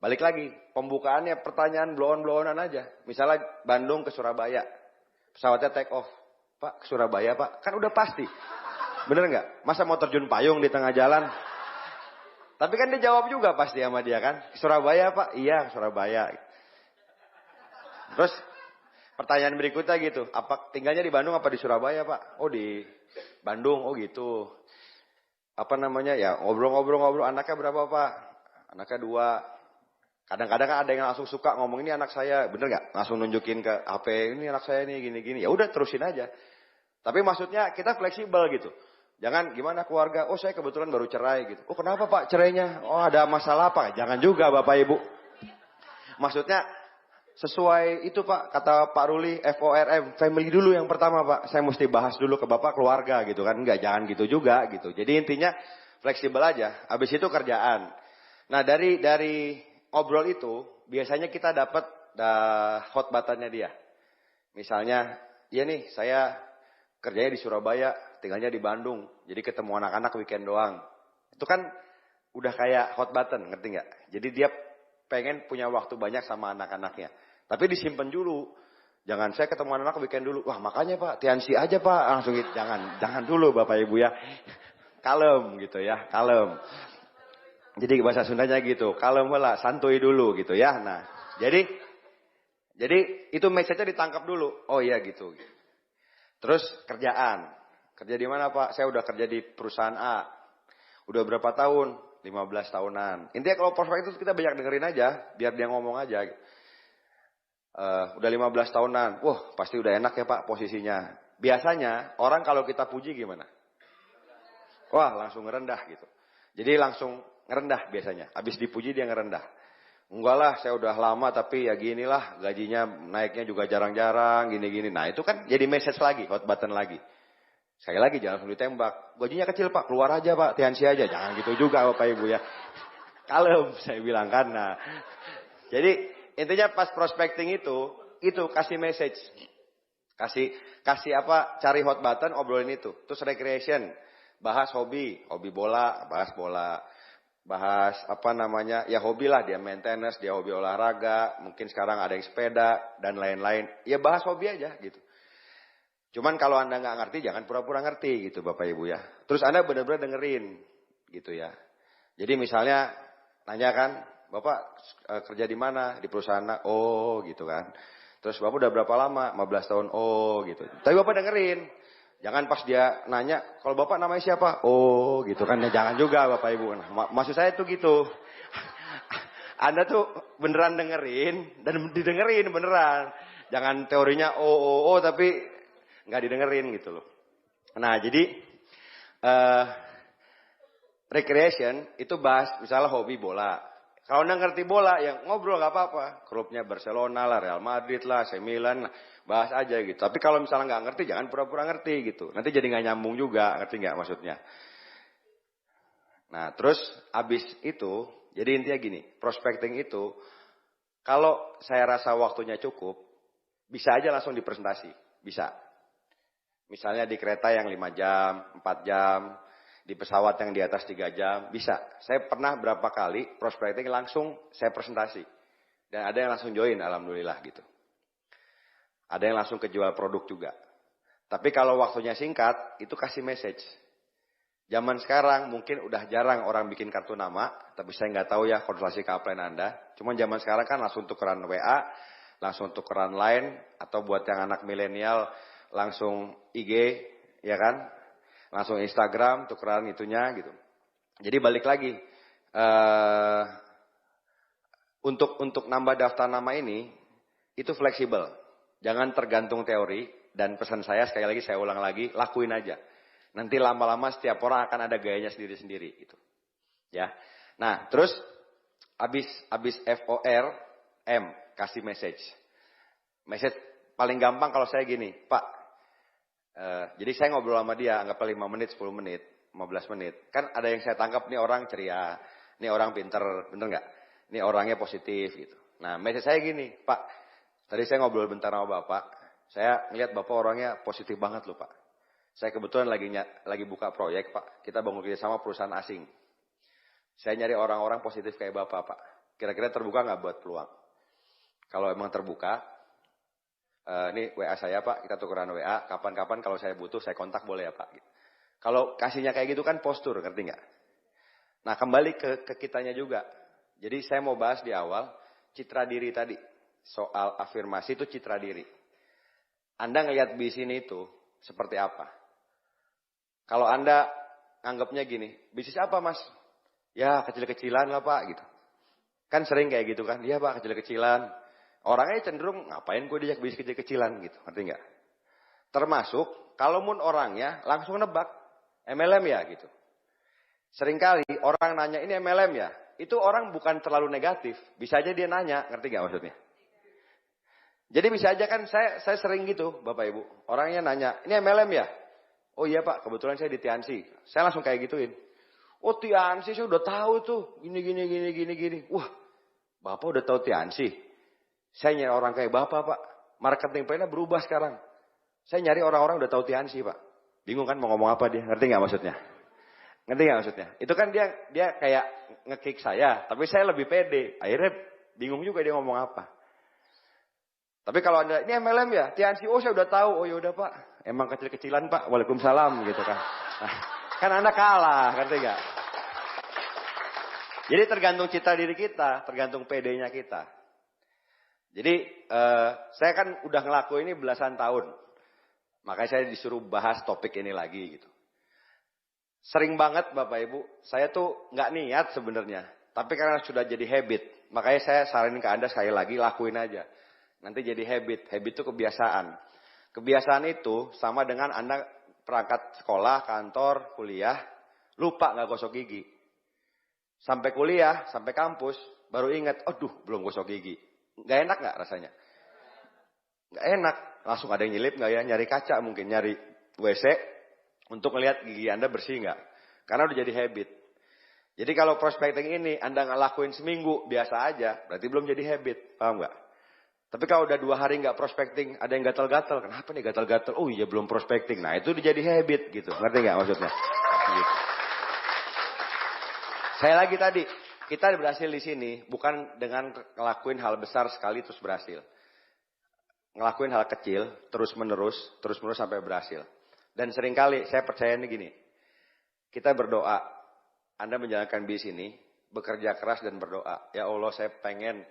Balik lagi, pembukaannya pertanyaan blow-on-blow-onan aja. Misalnya Bandung ke Surabaya, pesawatnya take off. Pak, ke Surabaya Pak, kan udah pasti. Bener nggak? Masa mau terjun payung di tengah jalan? Tapi kan dia jawab juga pasti sama dia kan. Surabaya Pak? Iya Surabaya. Terus pertanyaan berikutnya gitu. Tinggalnya di Bandung apa di Surabaya Pak? Oh di Bandung, oh gitu. Apa namanya ya ngobrol-ngobrol anaknya berapa Pak? Anaknya 2. Kadang-kadang kan ada yang langsung suka ngomong ini anak saya, bener nggak? Langsung nunjukin ke HP ini anak saya nih gini-gini. Ya udah terusin aja. Tapi maksudnya kita fleksibel gitu. Jangan gimana keluarga? Oh saya kebetulan baru cerai gitu. Oh kenapa Pak cerainya? Oh ada masalah apa? Jangan juga Bapak Ibu. Maksudnya sesuai itu Pak kata Pak Ruli FORM family dulu yang pertama Pak. Saya mesti bahas dulu ke Bapak keluarga gitu kan? Enggak jangan gitu juga gitu. Jadi intinya fleksibel aja. Habis itu kerjaan. Nah dari ngobrol itu, biasanya kita dapat hot buttonnya dia. Misalnya, iya nih saya kerjanya di Surabaya, tinggalnya di Bandung. Jadi ketemu anak-anak weekend doang. Itu kan udah kayak hot button, ngerti nggak? Jadi dia pengen punya waktu banyak sama anak-anaknya. Tapi disimpan dulu. Jangan saya ketemu anak weekend dulu. Wah makanya Pak, Tiansi aja Pak. Langsung gitu. Jangan dulu Bapak Ibu ya. Kalem gitu ya, kalem. Jadi bahasa Sundanya gitu, kalem lah, santuy dulu gitu ya. Nah, jadi itu message-nya ditangkap dulu. Oh iya gitu. Terus kerjaan. Kerja di mana Pak? Saya udah kerja di perusahaan A. Udah berapa tahun? 15 tahunan. Intinya kalau prospek itu kita banyak dengerin aja, biar dia ngomong aja. Udah 15 tahunan. Wah, pasti udah enak ya Pak posisinya. Biasanya orang kalau kita puji gimana? Wah, langsung ngerendah gitu. Jadi langsung ngerendah biasanya. Habis dipuji dia ngerendah. Enggak lah, saya udah lama tapi ya ginilah, gajinya naiknya juga jarang-jarang, gini-gini. Nah itu kan jadi message lagi, hot button lagi. Sekali lagi jangan langsung ditembak. Gajinya kecil Pak, keluar aja Pak, Tiansi aja. Jangan gitu juga Bapak Ibu ya. Kalem saya bilang kan. Nah, jadi intinya pas prospecting itu kasih message. Kasih apa, cari hot button, obrolin itu. Terus recreation, bahas hobi bola, bahas bola. Bahas apa namanya, ya hobi lah, dia maintenance, dia hobi olahraga, mungkin sekarang ada yang sepeda, dan lain-lain. Ya bahas hobi aja gitu. Cuman kalau Anda nggak ngerti, jangan pura-pura ngerti gitu Bapak Ibu ya. Terus Anda benar-benar dengerin gitu ya. Jadi misalnya, nanya kan, Bapak kerja di mana? Di perusahaan, oh gitu kan. Terus Bapak udah berapa lama? 15 tahun, oh gitu. Tapi Bapak dengerin. Jangan pas dia nanya, kalau Bapak namanya siapa? Oh gitu kan, ya, jangan juga Bapak Ibu. Nah, maksud saya tuh gitu. Anda tuh beneran dengerin, dan didengerin beneran. Jangan teorinya tapi nggak didengerin gitu loh. Nah jadi, recreation itu bahas misalnya hobi bola. Kalau Anda ngerti bola, ya ngobrol nggak apa-apa. Klubnya Barcelona lah, Real Madrid lah, AC Milan lah. Bahas aja gitu. Tapi kalau misalnya nggak ngerti, jangan pura-pura ngerti gitu. Nanti jadi nggak nyambung juga, ngerti nggak maksudnya? Nah, terus abis itu, jadi intinya gini, prospecting itu, kalau saya rasa waktunya cukup, bisa aja langsung dipresentasi, bisa. Misalnya di kereta yang 5 jam, 4 jam, di pesawat yang di atas 3 jam, bisa. Saya pernah berapa kali prospecting langsung saya presentasi. Dan ada yang langsung join, alhamdulillah gitu. Ada yang langsung kejual produk juga. Tapi kalau waktunya singkat, itu kasih message. Zaman sekarang mungkin udah jarang orang bikin kartu nama, tapi saya nggak tahu ya konsultasi ke upline Anda. Cuman zaman sekarang kan langsung tukeran WA, langsung tukeran line, atau buat yang anak milenial langsung IG, ya kan? Langsung Instagram, tukeran itunya gitu. Jadi balik lagi, untuk nambah daftar nama ini, itu fleksibel. Jangan tergantung teori, dan pesan saya sekali lagi saya ulang lagi, lakuin aja. Nanti lama-lama setiap orang akan ada gayanya sendiri-sendiri gitu. Ya. Nah, terus habis FORM kasih message. Message paling gampang kalau saya gini, Pak. Jadi saya ngobrol sama dia anggaplah 5 menit, 10 menit, 15 menit. Kan ada yang saya tangkap nih orang ceria, nih orang pinter, bener nggak? Nih orangnya positif gitu. Nah, message saya gini, Pak. Tadi saya ngobrol bentar sama Bapak, saya ngeliat Bapak orangnya positif banget loh Pak. Saya kebetulan lagi buka proyek Pak, kita bangun kerjasama perusahaan asing. Saya nyari orang-orang positif kayak Bapak Pak. Kira-kira terbuka nggak buat peluang? Kalau emang terbuka, ini WA saya Pak, kita tukeran WA, kapan-kapan kalau saya butuh saya kontak boleh ya Pak. Kalau kasihnya kayak gitu kan postur, ngerti nggak? Nah, kembali ke kitanya juga. Jadi saya mau bahas di awal citra diri tadi. Soal afirmasi itu citra diri. Anda ngelihat bis ini itu seperti apa? Kalau Anda anggapnya gini, bisnis apa mas? Ya kecil-kecilan lah pak gitu. Kan sering kayak gitu kan, iya pak kecil-kecilan. Orangnya cenderung ngapain gue diajak bisnis kecil-kecilan gitu, ngerti nggak? Termasuk kalaupun orangnya langsung nebak, MLM ya gitu. Seringkali orang nanya ini MLM ya, itu orang bukan terlalu negatif, bisa aja dia nanya, ngerti nggak maksudnya? Jadi bisa aja kan saya sering gitu Bapak Ibu, orangnya nanya, ini MLM ya? Oh iya pak, kebetulan saya di Tiansi, saya langsung kayak gituin. Oh Tiansi saya udah tahu tuh, gini. Wah, Bapak udah tahu Tiansi? Saya nyari orang kayak Bapak pak, marketing plannya berubah sekarang. Saya nyari orang-orang udah tahu Tiansi pak. Bingung kan mau ngomong apa dia, ngerti nggak maksudnya? Ngerti nggak maksudnya? Itu kan dia kayak nge-kick saya, tapi saya lebih pede. Akhirnya bingung juga dia ngomong apa. Tapi kalau Anda, ini MLM ya? Tiansi, oh saya udah tahu. Oh yaudah pak, emang kecil-kecilan pak, waalaikumsalam gitu kan. Nah, kan Anda kalah, ngerti nggak? Jadi tergantung citra diri kita, tergantung PD-nya kita. Jadi saya kan udah ngelakuin ini belasan tahun. Makanya saya disuruh bahas topik ini lagi gitu. Sering banget Bapak Ibu, saya tuh nggak niat sebenarnya. Tapi karena sudah jadi habit, makanya saya saranin ke Anda sekali lagi, lakuin aja. Nanti jadi habit itu kebiasaan. Kebiasaan itu sama dengan Anda perangkat sekolah, kantor, kuliah, lupa nggak gosok gigi. Sampai kuliah, sampai kampus, baru ingat, aduh belum gosok gigi. Nggak enak nggak rasanya? Nggak enak. Langsung ada yang nyelip nggak ya? Nyari kaca mungkin, nyari WC untuk melihat gigi Anda bersih nggak. Karena udah jadi habit. Jadi kalau prospecting ini Anda nggak lakuin seminggu, biasa aja, berarti belum jadi habit. Paham nggak? Tapi kalau udah 2 hari nggak prospecting, ada yang gatal-gatal. Kenapa nih gatal-gatal? Oh iya belum prospecting. Nah itu udah jadi habit gitu. Ngerti nggak maksudnya? Gitu. Saya lagi tadi, kita berhasil di sini bukan dengan ngelakuin hal besar sekali terus berhasil. Ngelakuin hal kecil terus menerus sampai berhasil. Dan seringkali saya percaya ini gini. Kita berdoa, Anda menjalankan bisnis ini, bekerja keras dan berdoa. Ya Allah saya pengen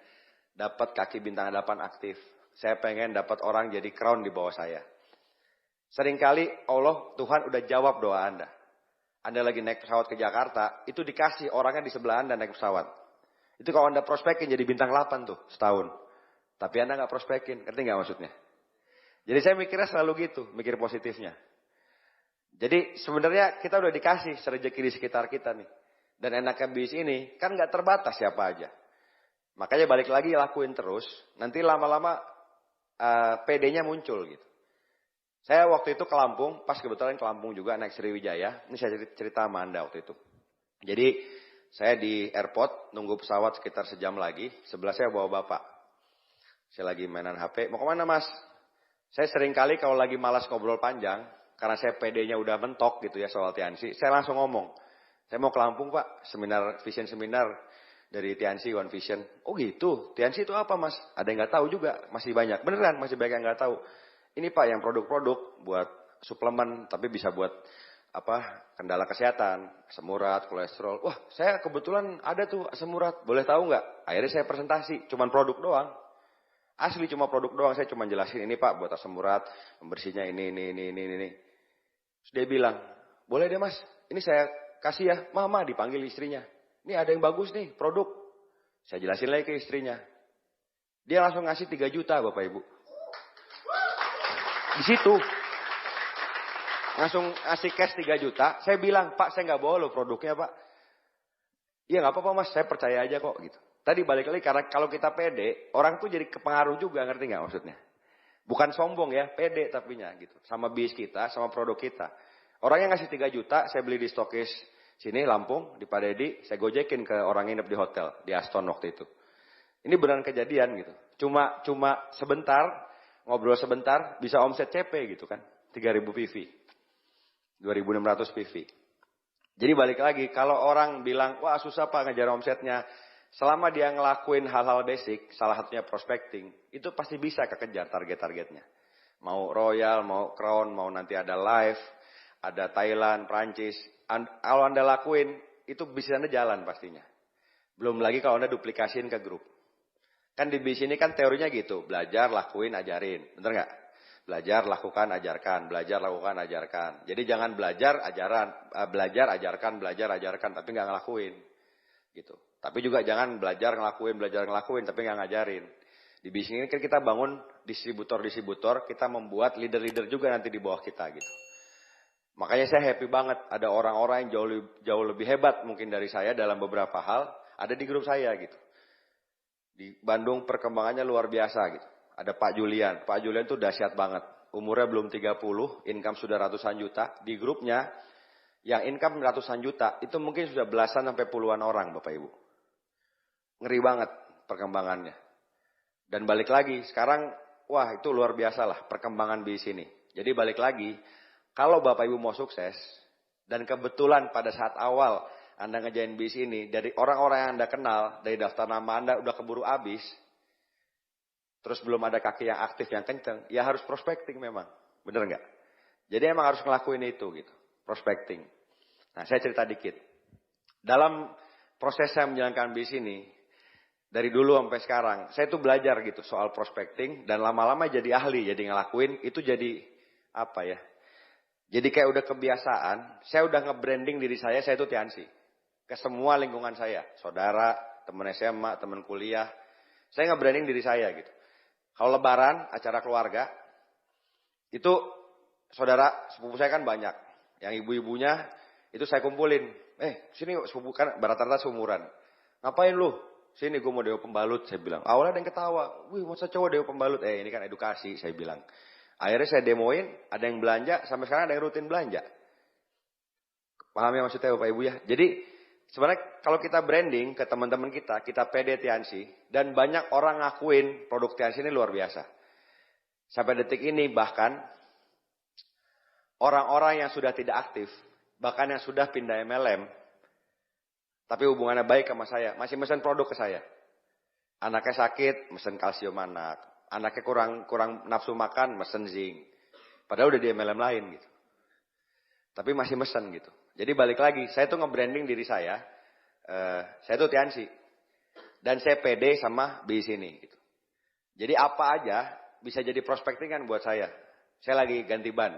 dapat kaki bintang 8 aktif. Saya pengen dapat orang jadi crown di bawah saya. Seringkali Tuhan udah jawab doa Anda. Anda lagi naik pesawat ke Jakarta, itu dikasih orangnya di sebelah Anda naik pesawat. Itu kalau Anda prospekin jadi bintang 8 tuh setahun. Tapi Anda nggak prospekin, ngerti nggak maksudnya? Jadi saya mikirnya selalu gitu, mikir positifnya. Jadi sebenarnya kita udah dikasih rezeki di sekitar kita nih. Dan enaknya bisnis ini kan nggak terbatas siapa aja. Makanya balik lagi lakuin terus, nanti lama-lama PD-nya muncul gitu. Saya waktu itu ke Lampung, pas kebetulan ke Lampung juga naik Sriwijaya. Ini saya cerita sama Anda waktu itu. Jadi saya di airport nunggu pesawat sekitar sejam lagi. Sebelah saya bawa bapak. Saya lagi mainan HP. Mau kemana mas? Saya sering kali kalau lagi malas ngobrol panjang, karena saya PD-nya udah mentok gitu ya soal Tiansi. Saya langsung ngomong, saya mau ke Lampung pak, vision seminar dari Tiansi One Vision. Oh gitu, Tiansi itu apa mas? Ada yang nggak tahu juga, masih banyak. Beneran masih banyak yang nggak tahu. Ini pak yang produk-produk buat suplemen, tapi bisa buat kendala kesehatan, asam urat, kolesterol. Wah, saya kebetulan ada tuh asam urat, boleh tahu nggak? Akhirnya saya presentasi, cuman produk doang. Asli cuma produk doang, saya cuma jelasin ini pak buat asam urat, pembersihnya ini. Terus dia bilang, boleh deh mas, ini saya kasih ya, mama dipanggil istrinya. Ini ada yang bagus nih, produk. Saya jelasin lagi ke istrinya. Dia langsung ngasih 3 juta Bapak Ibu. Di situ. Langsung ngasih cash 3 juta. Saya bilang, Pak saya nggak bawa loh produknya Pak. Iya nggak apa-apa mas, saya percaya aja kok gitu. Tadi balik lagi, karena kalau kita pede, orang tuh jadi kepengaruh juga, ngerti nggak maksudnya? Bukan sombong ya, pede tapinya gitu. Sama bis kita, sama produk kita. Orang yang ngasih 3 juta, saya beli di stokis sini Lampung, di Pak Dedi, saya gojekin ke orang yang nginep di hotel, di Aston waktu itu. Ini beneran kejadian gitu. Cuma sebentar, ngobrol sebentar, bisa omset CP gitu kan. 3.000 PV. 2.600 PV. Jadi balik lagi, kalau orang bilang, wah susah pak ngejar omsetnya. Selama dia ngelakuin hal-hal basic, salah satunya prospecting, itu pasti bisa kekejar target-targetnya. Mau Royal, mau Crown, mau nanti ada Live, ada Thailand, Prancis. Kalau Anda lakuin, itu bisnis Anda jalan pastinya. Belum lagi kalau Anda duplikasiin ke grup. Kan di bisnis ini kan teorinya gitu, belajar, lakuin, ajarin. Bener nggak? Belajar, lakukan, ajarkan. Belajar, lakukan, ajarkan. Jadi jangan belajar, ajarkan, tapi nggak ngelakuin. Gitu. Tapi juga jangan belajar, ngelakuin, tapi nggak ngajarin. Di bisnis ini kan kita bangun distributor, kita membuat leader-leader juga nanti di bawah kita gitu. Makanya saya happy banget ada orang-orang yang jauh lebih hebat mungkin dari saya dalam beberapa hal ada di grup saya gitu. Di Bandung perkembangannya luar biasa gitu. Ada Pak Julian. Pak Julian tuh dahsyat banget. Umurnya belum 30, income sudah ratusan juta. Di grupnya yang income ratusan juta itu mungkin sudah belasan sampai puluhan orang Bapak Ibu. Ngeri banget perkembangannya. Dan balik lagi sekarang wah itu luar biasa lah perkembangan bisnis ini. Jadi balik lagi kalau Bapak Ibu mau sukses dan kebetulan pada saat awal Anda ngejain bisnis ini dari orang-orang yang Anda kenal, dari daftar nama Anda udah keburu habis. Terus belum ada kaki yang aktif yang kenceng, ya harus prospecting memang. Bener nggak? Jadi emang harus ngelakuin itu gitu, prospecting. Nah, saya cerita dikit. Dalam proses saya menjalankan bisnis ini dari dulu sampai sekarang, saya tuh belajar gitu soal prospecting dan lama-lama jadi ahli, jadi ngelakuin itu jadi apa ya? Jadi kayak udah kebiasaan, saya udah nge-branding diri saya itu Tiansi. Ke semua lingkungan saya, saudara, teman SMA, teman kuliah. Saya nge-branding diri saya gitu. Kalau lebaran, acara keluarga, itu saudara sepupu saya kan banyak. Yang ibu-ibunya itu saya kumpulin. Sini sepupu kan rata-rata seumuran. Ngapain lu? Sini gue mau dewa pembalut, saya bilang. Awalnya ada yang ketawa. Wih, masa cowok dewa pembalut? Ini kan edukasi, saya bilang. Akhirnya saya demoin, ada yang belanja, sampai sekarang ada yang rutin belanja. Paham ya maksudnya Bapak Ibu ya? Jadi sebenarnya kalau kita branding ke teman-teman kita pede Tiansi, dan banyak orang ngakuin produk Tiansi ini luar biasa. Sampai detik ini bahkan, orang-orang yang sudah tidak aktif, bahkan yang sudah pindah MLM, tapi hubungannya baik sama saya, masih mesen produk ke saya. Anaknya sakit, mesen kalsium anak. Anaknya kurang nafsu makan, mesen zinc. Padahal udah di MLM lain gitu. Tapi masih mesen gitu. Jadi balik lagi, saya tuh nge-branding diri saya tuh Tiansi. Dan saya pede sama bisnis ini gitu. Jadi apa aja bisa jadi prospecting kan buat saya. Saya lagi ganti ban.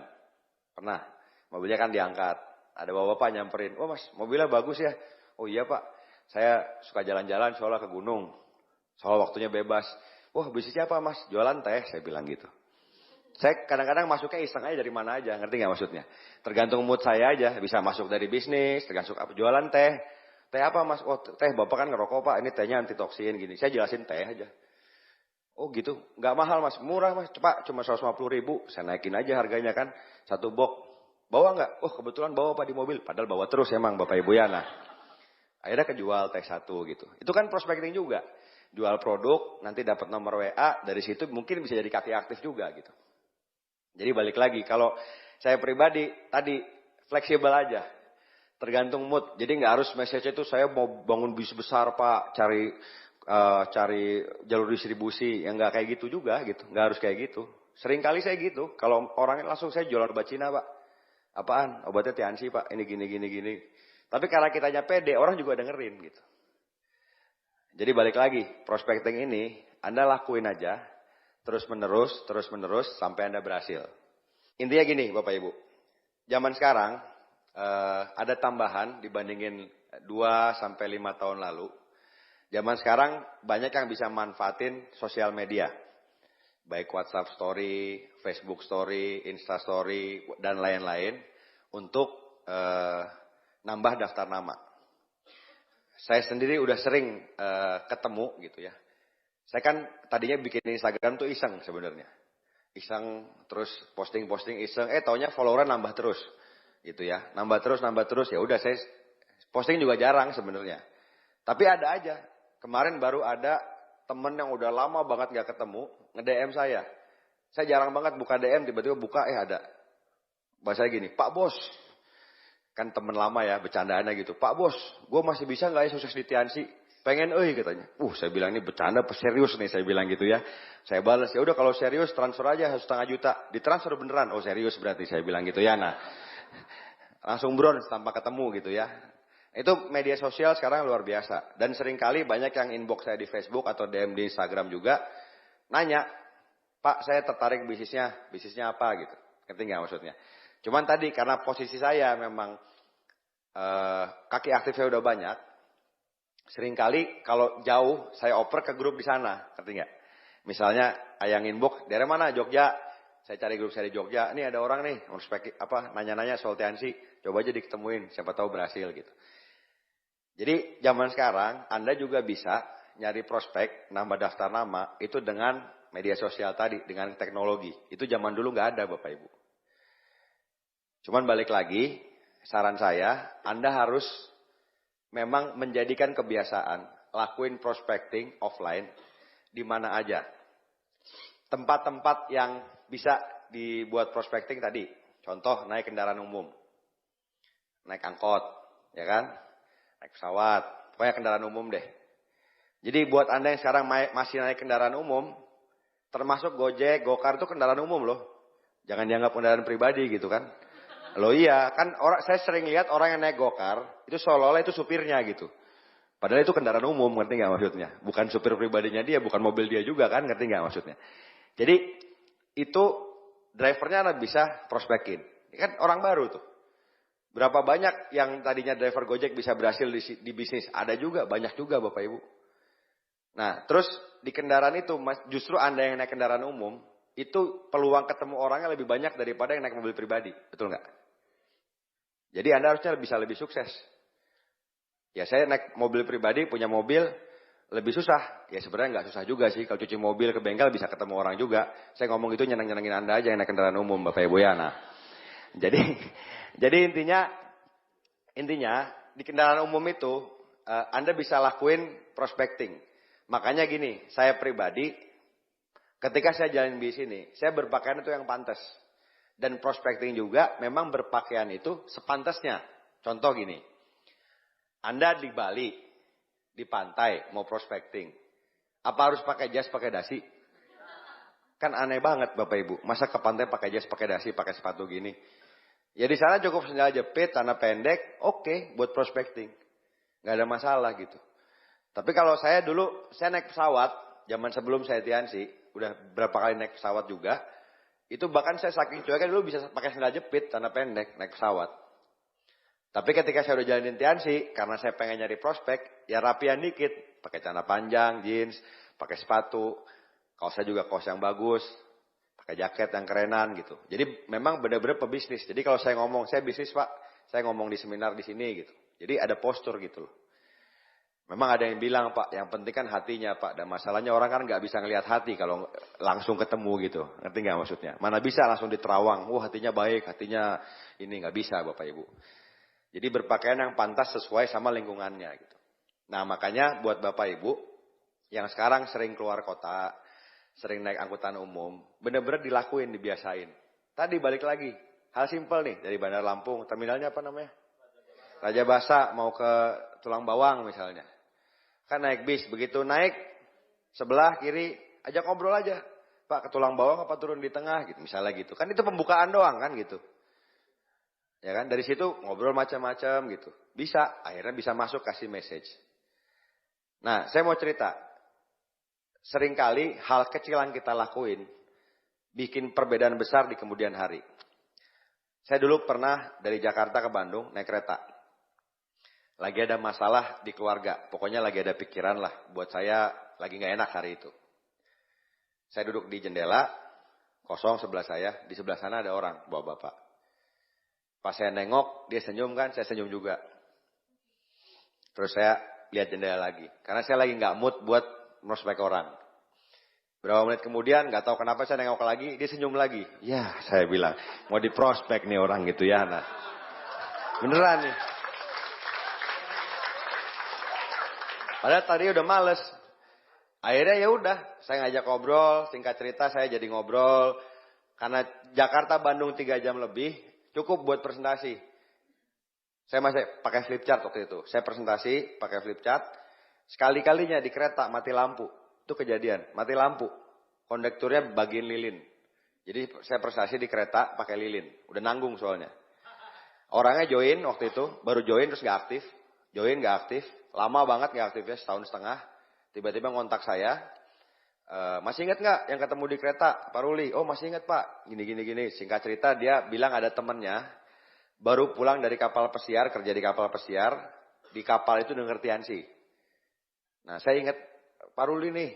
Pernah, mobilnya kan diangkat. Ada bapak-bapak nyamperin, oh mas mobilnya bagus ya. Oh iya pak, saya suka jalan-jalan soalnya ke gunung. Soal waktunya bebas. Wah bisnisnya apa mas? Jualan teh, saya bilang gitu. Saya kadang-kadang masuknya iseng aja dari mana aja, ngerti gak maksudnya? Tergantung mood saya aja, bisa masuk dari bisnis, tergantung apa, jualan teh. Teh apa mas? Oh teh bapak kan ngerokok pak, ini tehnya anti toksin gini. Saya jelasin teh aja. Oh gitu, gak mahal mas, murah mas, cepat cuma 150.000. Saya naikin aja harganya kan, satu box. Bawa gak? Oh kebetulan bawa pak di mobil, padahal bawa terus emang bapak ibu ya. Nah, akhirnya kejual teh satu gitu. Itu kan prospecting juga. Jual produk, nanti dapat nomor WA, dari situ mungkin bisa jadi kaki aktif juga gitu. Jadi balik lagi, kalau saya pribadi tadi fleksibel aja, tergantung mood. Jadi nggak harus message itu saya mau bangun bisnis besar pak, cari jalur distribusi, yang nggak kayak gitu juga gitu, nggak harus kayak gitu. Sering kali saya gitu, kalau orangnya langsung saya jualan obat Cina pak, apaan? Obatnya Tiansi pak, ini gini. Tapi karena kitanya pede, orang juga dengerin gitu. Jadi balik lagi, prospecting ini Anda lakuin aja, terus menerus sampai Anda berhasil. Intinya gini Bapak Ibu, zaman sekarang ada tambahan dibandingin 2-5 tahun lalu. Zaman sekarang banyak yang bisa manfaatin sosial media. Baik WhatsApp Story, Facebook Story, Insta Story, dan lain-lain untuk nambah daftar nama. Saya sendiri udah sering ketemu gitu ya. Saya kan tadinya bikin Instagram tuh iseng sebenarnya. Iseng terus posting iseng, taunya follower nambah terus gitu ya. Nambah terus ya udah saya posting juga jarang sebenarnya. Tapi ada aja. Kemarin baru ada temen yang udah lama banget gak ketemu nge-DM saya. Saya jarang banget buka DM, tiba-tiba buka ada. Bahasa gini, Pak Bos. Kan temen lama ya, bercandaannya gitu. Pak Bos, gue masih bisa gak ya sukses di Tiansi? Pengen katanya. Saya bilang ini bercanda apa serius nih, saya bilang gitu ya. Saya balas, ya udah kalau serius transfer aja 1,5 juta. Ditransfer beneran, serius berarti saya bilang gitu ya. Nah, langsung bronze tanpa ketemu gitu ya. Itu media sosial sekarang luar biasa. Dan seringkali banyak yang inbox saya di Facebook atau DM di Instagram juga. Nanya, Pak saya tertarik bisnisnya apa gitu. Ngerti nggak maksudnya? Cuman tadi karena posisi saya memang kaki aktifnya udah banyak. Seringkali kalau jauh saya oper ke grup di sana. Ngerti nggak? Misalnya yang inbox, dari mana? Jogja. Saya cari grup saya di Jogja. Ini ada orang nih, nanya-nanya soal TNC. Coba aja diketemuin, siapa tahu berhasil gitu. Jadi zaman sekarang Anda juga bisa nyari prospek, nambah daftar nama itu dengan media sosial tadi, dengan teknologi. Itu zaman dulu nggak ada Bapak Ibu. Cuman balik lagi, saran saya, Anda harus memang menjadikan kebiasaan, lakuin prospecting offline di mana aja. Tempat-tempat yang bisa dibuat prospecting tadi, contoh naik kendaraan umum, naik angkot, ya kan? Naik pesawat, pokoknya kendaraan umum deh. Jadi buat Anda yang sekarang masih naik kendaraan umum, termasuk Gojek, Gokar itu kendaraan umum loh. Jangan dianggap kendaraan pribadi gitu kan. Loh iya, kan saya sering lihat orang yang naik Gokar, itu seolah-olah itu supirnya gitu. Padahal itu kendaraan umum, ngerti nggak maksudnya? Bukan supir pribadinya dia, bukan mobil dia juga kan, ngerti nggak maksudnya? Jadi itu drivernya Anda bisa prospekin. Ini kan orang baru tuh. Berapa banyak yang tadinya driver Gojek bisa berhasil di bisnis? Ada juga, banyak juga Bapak Ibu. Nah, terus di kendaraan itu, justru Anda yang naik kendaraan umum, itu peluang ketemu orangnya lebih banyak daripada yang naik mobil pribadi. Betul nggak? Jadi Anda harusnya bisa lebih sukses. Ya saya naik mobil pribadi, punya mobil, lebih susah. Ya sebenarnya nggak susah juga sih. Kalau cuci mobil ke bengkel bisa ketemu orang juga. Saya ngomong itu nyenang-nyenangin Anda aja yang naik kendaraan umum Bapak Ibu ya. Nah, jadi intinya di kendaraan umum itu Anda bisa lakuin prospecting. Makanya gini, saya pribadi ketika saya jalan di sini, saya berpakaian itu yang pantas. Dan prospecting juga memang berpakaian itu sepantasnya. Contoh gini, Anda di Bali, di pantai mau prospecting. Apa harus pakai jas, pakai dasi? Kan aneh banget Bapak Ibu. Masa ke pantai pakai jas, pakai dasi, pakai sepatu gini? Ya di sana cukup sendal jepit, celana pendek, oke, buat prospecting. Nggak ada masalah gitu. Tapi kalau saya dulu, saya naik pesawat, zaman sebelum saya Tiansi, udah berapa kali naik pesawat juga, itu bahkan saya saking cueknya dulu bisa pakai sendal jepit, celana pendek, naik pesawat. Tapi ketika saya udah jalanin Tiansi, karena saya pengen nyari prospek, ya rapian dikit, pakai celana panjang, jeans, pakai sepatu, kaosnya juga kaos yang bagus, pakai jaket yang kerenan gitu. Jadi memang benar-benar pebisnis. Jadi kalau saya ngomong, saya bisnis Pak, saya ngomong di seminar di sini gitu. Jadi ada postur gitu loh. Memang ada yang bilang Pak, yang penting kan hatinya Pak. Dan masalahnya orang kan nggak bisa ngelihat hati kalau langsung ketemu gitu. Ngerti nggak maksudnya? Mana bisa langsung diterawang, wah hatinya baik, hatinya ini nggak bisa Bapak Ibu. Jadi berpakaian yang pantas sesuai sama lingkungannya gitu. Nah makanya buat Bapak Ibu yang sekarang sering keluar kota, sering naik angkutan umum, benar-benar dilakuin, dibiasain. Tadi balik lagi, hal simpel nih dari Bandar Lampung, terminalnya apa namanya? Raja Basa mau ke Tulang Bawang misalnya. Kan naik bis, begitu naik sebelah kiri, ajak ngobrol aja. Pak ke Tulang Bawang apa turun di tengah gitu, misalnya gitu. Kan itu pembukaan doang kan gitu. Ya kan, dari situ ngobrol macam-macam gitu. Bisa, akhirnya bisa masuk kasih message. Nah, saya mau cerita. Seringkali hal kecil yang kita lakuin bikin perbedaan besar di kemudian hari. Saya dulu pernah dari Jakarta ke Bandung naik kereta. Lagi ada masalah di keluarga. Pokoknya lagi ada pikiran lah. Buat saya lagi gak enak hari itu. Saya duduk di jendela, kosong sebelah saya. Di sebelah sana ada orang, bawa bapak. Pas saya nengok, dia senyum kan, saya senyum juga. Terus saya lihat jendela lagi. Karena saya lagi gak mood buat prospek orang. Berapa menit kemudian, gak tahu kenapa saya nengok lagi, dia senyum lagi. Ya, saya bilang, mau di prospek nih orang gitu ya. Nah, beneran nih. Padahal tadi udah males. Akhirnya ya udah, saya ngajak ngobrol, singkat cerita saya jadi ngobrol. Karena Jakarta Bandung 3 jam lebih, cukup buat presentasi. Saya masih pakai flip chart waktu itu. Saya presentasi pakai flip chart. Sekali-kalinya di kereta mati lampu. Itu kejadian, mati lampu. Kondekturnya bagiin lilin. Jadi saya presentasi di kereta pakai lilin. Udah nanggung soalnya. Orangnya join waktu itu, baru join terus gak aktif. join nggak aktif, lama banget nggak aktifnya, setahun setengah. Tiba-tiba ngontak saya, masih ingat nggak yang ketemu di kereta, Pak Ruli? Oh masih ingat Pak, gini. Singkat cerita dia bilang ada temennya, baru pulang dari kapal pesiar, kerja di kapal pesiar, di kapal itu denger Tiansi. Nah saya ingat, Pak Ruli nih,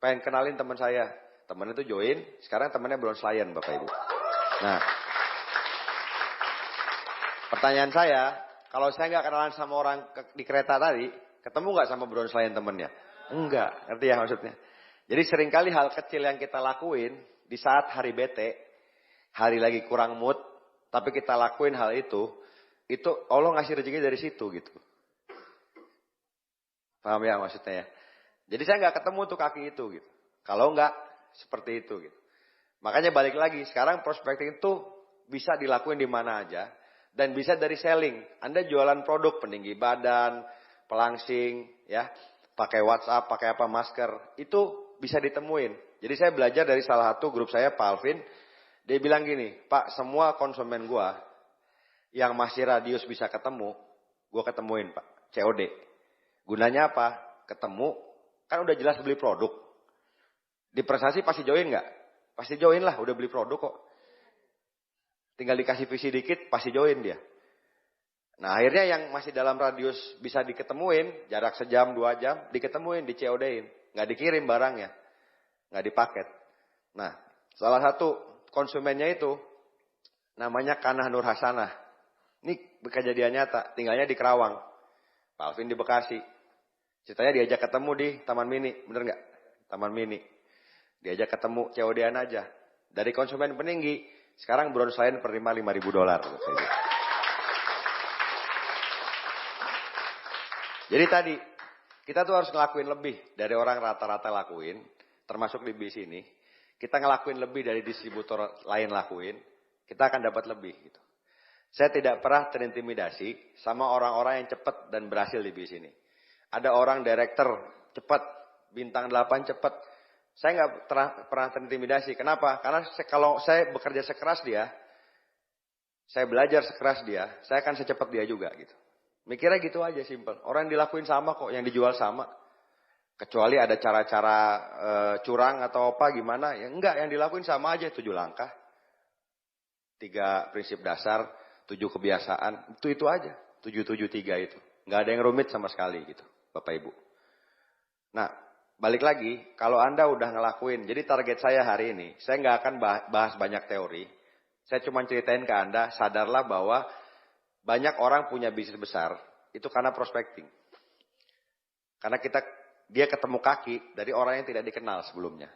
pengen kenalin teman saya. Temennya itu join, sekarang temennya Bronze Lion Bapak Ibu. Nah, pertanyaan saya, kalau saya nggak kenalan sama orang di kereta tadi, ketemu nggak sama Bronze Lion temennya? Enggak, ngerti ya maksudnya? Jadi seringkali hal kecil yang kita lakuin di saat hari bete, hari lagi kurang mood, tapi kita lakuin hal itu Allah ngasih rezeki dari situ gitu. Paham ya maksudnya ya? Jadi saya nggak ketemu tuh kaki itu gitu. Kalau nggak seperti itu gitu. Makanya balik lagi, sekarang prospecting itu bisa dilakuin di mana aja. Dan bisa dari selling. Anda jualan produk peninggi badan, pelangsing, ya, pakai WhatsApp, pakai apa masker, itu bisa ditemuin. Jadi saya belajar dari salah satu grup saya, Pak Alvin. Dia bilang gini, Pak, semua konsumen gua yang masih radius bisa ketemu, gua ketemuin Pak, COD. Gunanya apa? Ketemu, kan udah jelas beli produk. Di prestasi pasti join nggak? Pasti join lah, udah beli produk kok. Tinggal dikasih visi dikit, pasti join dia. Nah akhirnya yang masih dalam radius bisa diketemuin, jarak sejam, 2 jam, diketemuin, di COD-in. Nggak dikirim barangnya, nggak dipaket. Nah salah satu konsumennya itu, namanya Kanah Nur Hasanah. Ini kejadian nyata, tinggalnya di Kerawang. Pak Alvin di Bekasi. Ceritanya diajak ketemu di Taman Mini, bener nggak? Taman Mini. Diajak ketemu, COD-an aja. Dari konsumen peninggi, sekarang Bronze Lion per $5.000. Jadi tadi, kita tuh harus ngelakuin lebih dari orang rata-rata lakuin, termasuk di bis ini. Kita ngelakuin lebih dari distributor lain lakuin, kita akan dapat lebih gitu. Saya tidak pernah terintimidasi sama orang-orang yang cepat dan berhasil di bis ini. Ada orang director cepat, bintang 8 cepat. Saya nggak pernah terintimidasi. Kenapa? Karena kalau saya bekerja sekeras dia, saya belajar sekeras dia, saya akan secepat dia juga gitu. Mikirnya gitu aja, simple. Orang yang dilakuin sama kok, yang dijual sama. Kecuali ada cara-cara curang atau apa gimana, ya enggak, yang dilakuin sama aja. 7 langkah, 3 prinsip dasar, 7 kebiasaan, itu aja. 773 itu. Nggak ada yang rumit sama sekali gitu, Bapak Ibu. Nah, balik lagi, kalau Anda udah ngelakuin, jadi target saya hari ini, saya nggak akan bahas banyak teori. Saya cuma ceritain ke Anda, sadarlah bahwa banyak orang punya bisnis besar, itu karena prospecting. Karena dia ketemu kaki dari orang yang tidak dikenal sebelumnya.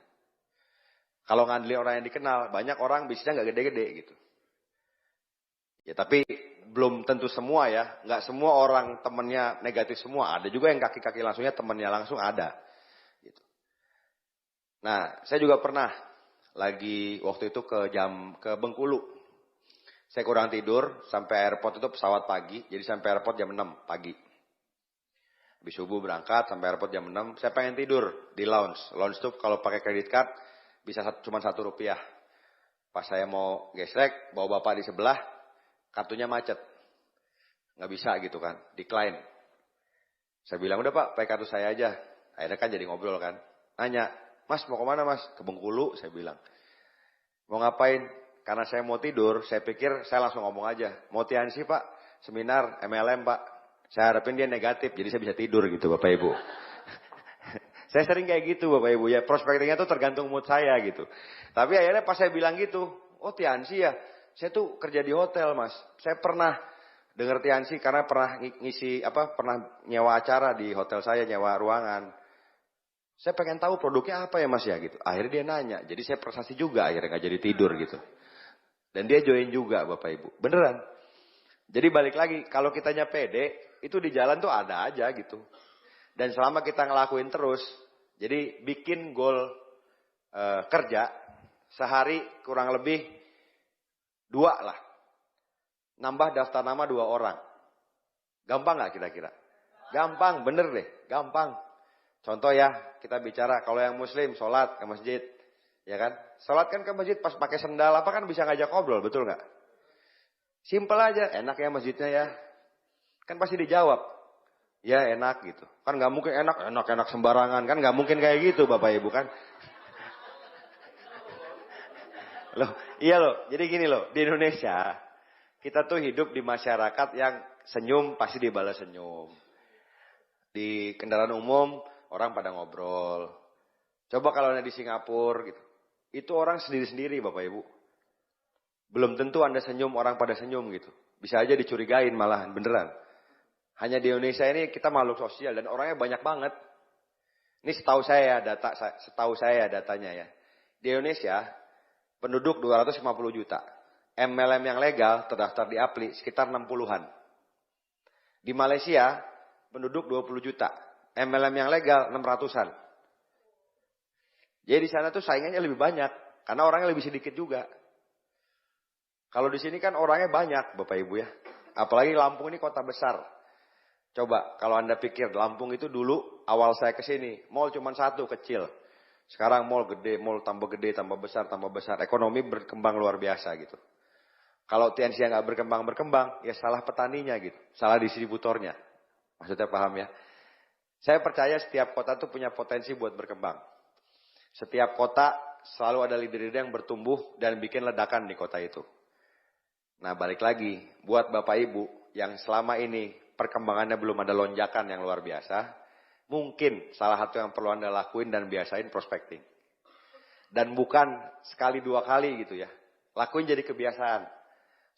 Kalau ngandelin orang yang dikenal, banyak orang bisnisnya nggak gede-gede gitu. Ya tapi belum tentu semua ya, nggak semua orang temennya negatif semua. Ada juga yang kaki-kaki langsungnya temennya langsung ada. Gitu. Nah, saya juga pernah lagi waktu itu ke Bengkulu. Saya kurang tidur, sampai airport itu pesawat pagi, jadi sampai airport jam 6 pagi. Habis subuh berangkat, sampai airport jam 6, saya pengen tidur di lounge. Lounge itu kalau pakai kredit card, bisa cuma Rp1. Pas saya mau gesrek, bawa bapak di sebelah, kartunya macet. Nggak bisa gitu kan, decline. Saya bilang, udah Pak, pakai kartu saya aja. Akhirnya kan jadi ngobrol kan. Nanya, Mas mau kemana Mas? Ke Bengkulu, saya bilang. Mau ngapain? Karena saya mau tidur, saya pikir saya langsung ngomong aja. Mau Tiansi Pak, seminar MLM Pak. Saya harapin dia negatif, jadi saya bisa tidur gitu Bapak Ibu. Saya sering kayak gitu Bapak Ibu ya. Prospektingnya tuh tergantung mood saya gitu. Tapi akhirnya pas saya bilang gitu, oh Tiansi ya. Saya tuh kerja di hotel Mas. Saya pernah dengar Tiansi karena pernah pernah nyewa acara di hotel saya, nyewa ruangan. Saya pengen tahu produknya apa ya Mas ya gitu. Akhirnya dia nanya, jadi saya prestasi juga akhirnya nggak jadi tidur gitu. Dan dia join juga Bapak Ibu. Beneran. Jadi balik lagi, kalau kitanya pede, itu di jalan tuh ada aja gitu. Dan selama kita ngelakuin terus, jadi bikin goal kerja, sehari kurang lebih 2 lah. Nambah daftar nama 2 orang. Gampang gak kira-kira? Gampang, bener deh, gampang. Contoh ya, kita bicara kalau yang muslim, sholat ke masjid. Ya kan? Sholat kan ke masjid pas pakai sendal apa kan bisa ngajak ngobrol, betul nggak? Simpel aja, enak ya masjidnya ya. Kan pasti dijawab. Ya enak gitu. Kan nggak mungkin enak sembarangan. Kan nggak mungkin kayak gitu Bapak Ibu kan. Loh, iya loh. Jadi gini loh, di Indonesia kita tuh hidup di masyarakat yang senyum pasti dibalas senyum. Di kendaraan umum orang pada ngobrol. Coba kalau di Singapura gitu. Itu orang sendiri-sendiri Bapak Ibu. Belum tentu Anda senyum orang pada senyum gitu. Bisa aja dicurigain malahan beneran. Hanya di Indonesia ini kita makhluk sosial dan orangnya banyak banget. Ini setahu saya datanya ya. Di Indonesia penduduk 250 juta. MLM yang legal terdaftar di Apli sekitar 60-an. Di Malaysia penduduk 20 juta. MLM yang legal 600-an. Jadi di sana tuh saingannya lebih banyak karena orangnya lebih sedikit juga. Kalau di sini kan orangnya banyak Bapak Ibu ya. Apalagi Lampung ini kota besar. Coba kalau Anda pikir Lampung itu dulu awal saya ke sini, mall cuma satu kecil. Sekarang mall gede, mall tambah gede, tambah besar. Ekonomi berkembang luar biasa gitu. Kalau TNC nggak berkembang, ya salah petaninya gitu. Salah distributornya. Maksudnya paham ya? Saya percaya setiap kota tuh punya potensi buat berkembang. Setiap kota selalu ada leader-leader yang bertumbuh dan bikin ledakan di kota itu. Nah balik lagi, buat Bapak Ibu yang selama ini perkembangannya belum ada lonjakan yang luar biasa, mungkin salah satu yang perlu Anda lakuin dan biasain prospecting. Dan bukan sekali dua kali gitu ya. Lakuin jadi kebiasaan.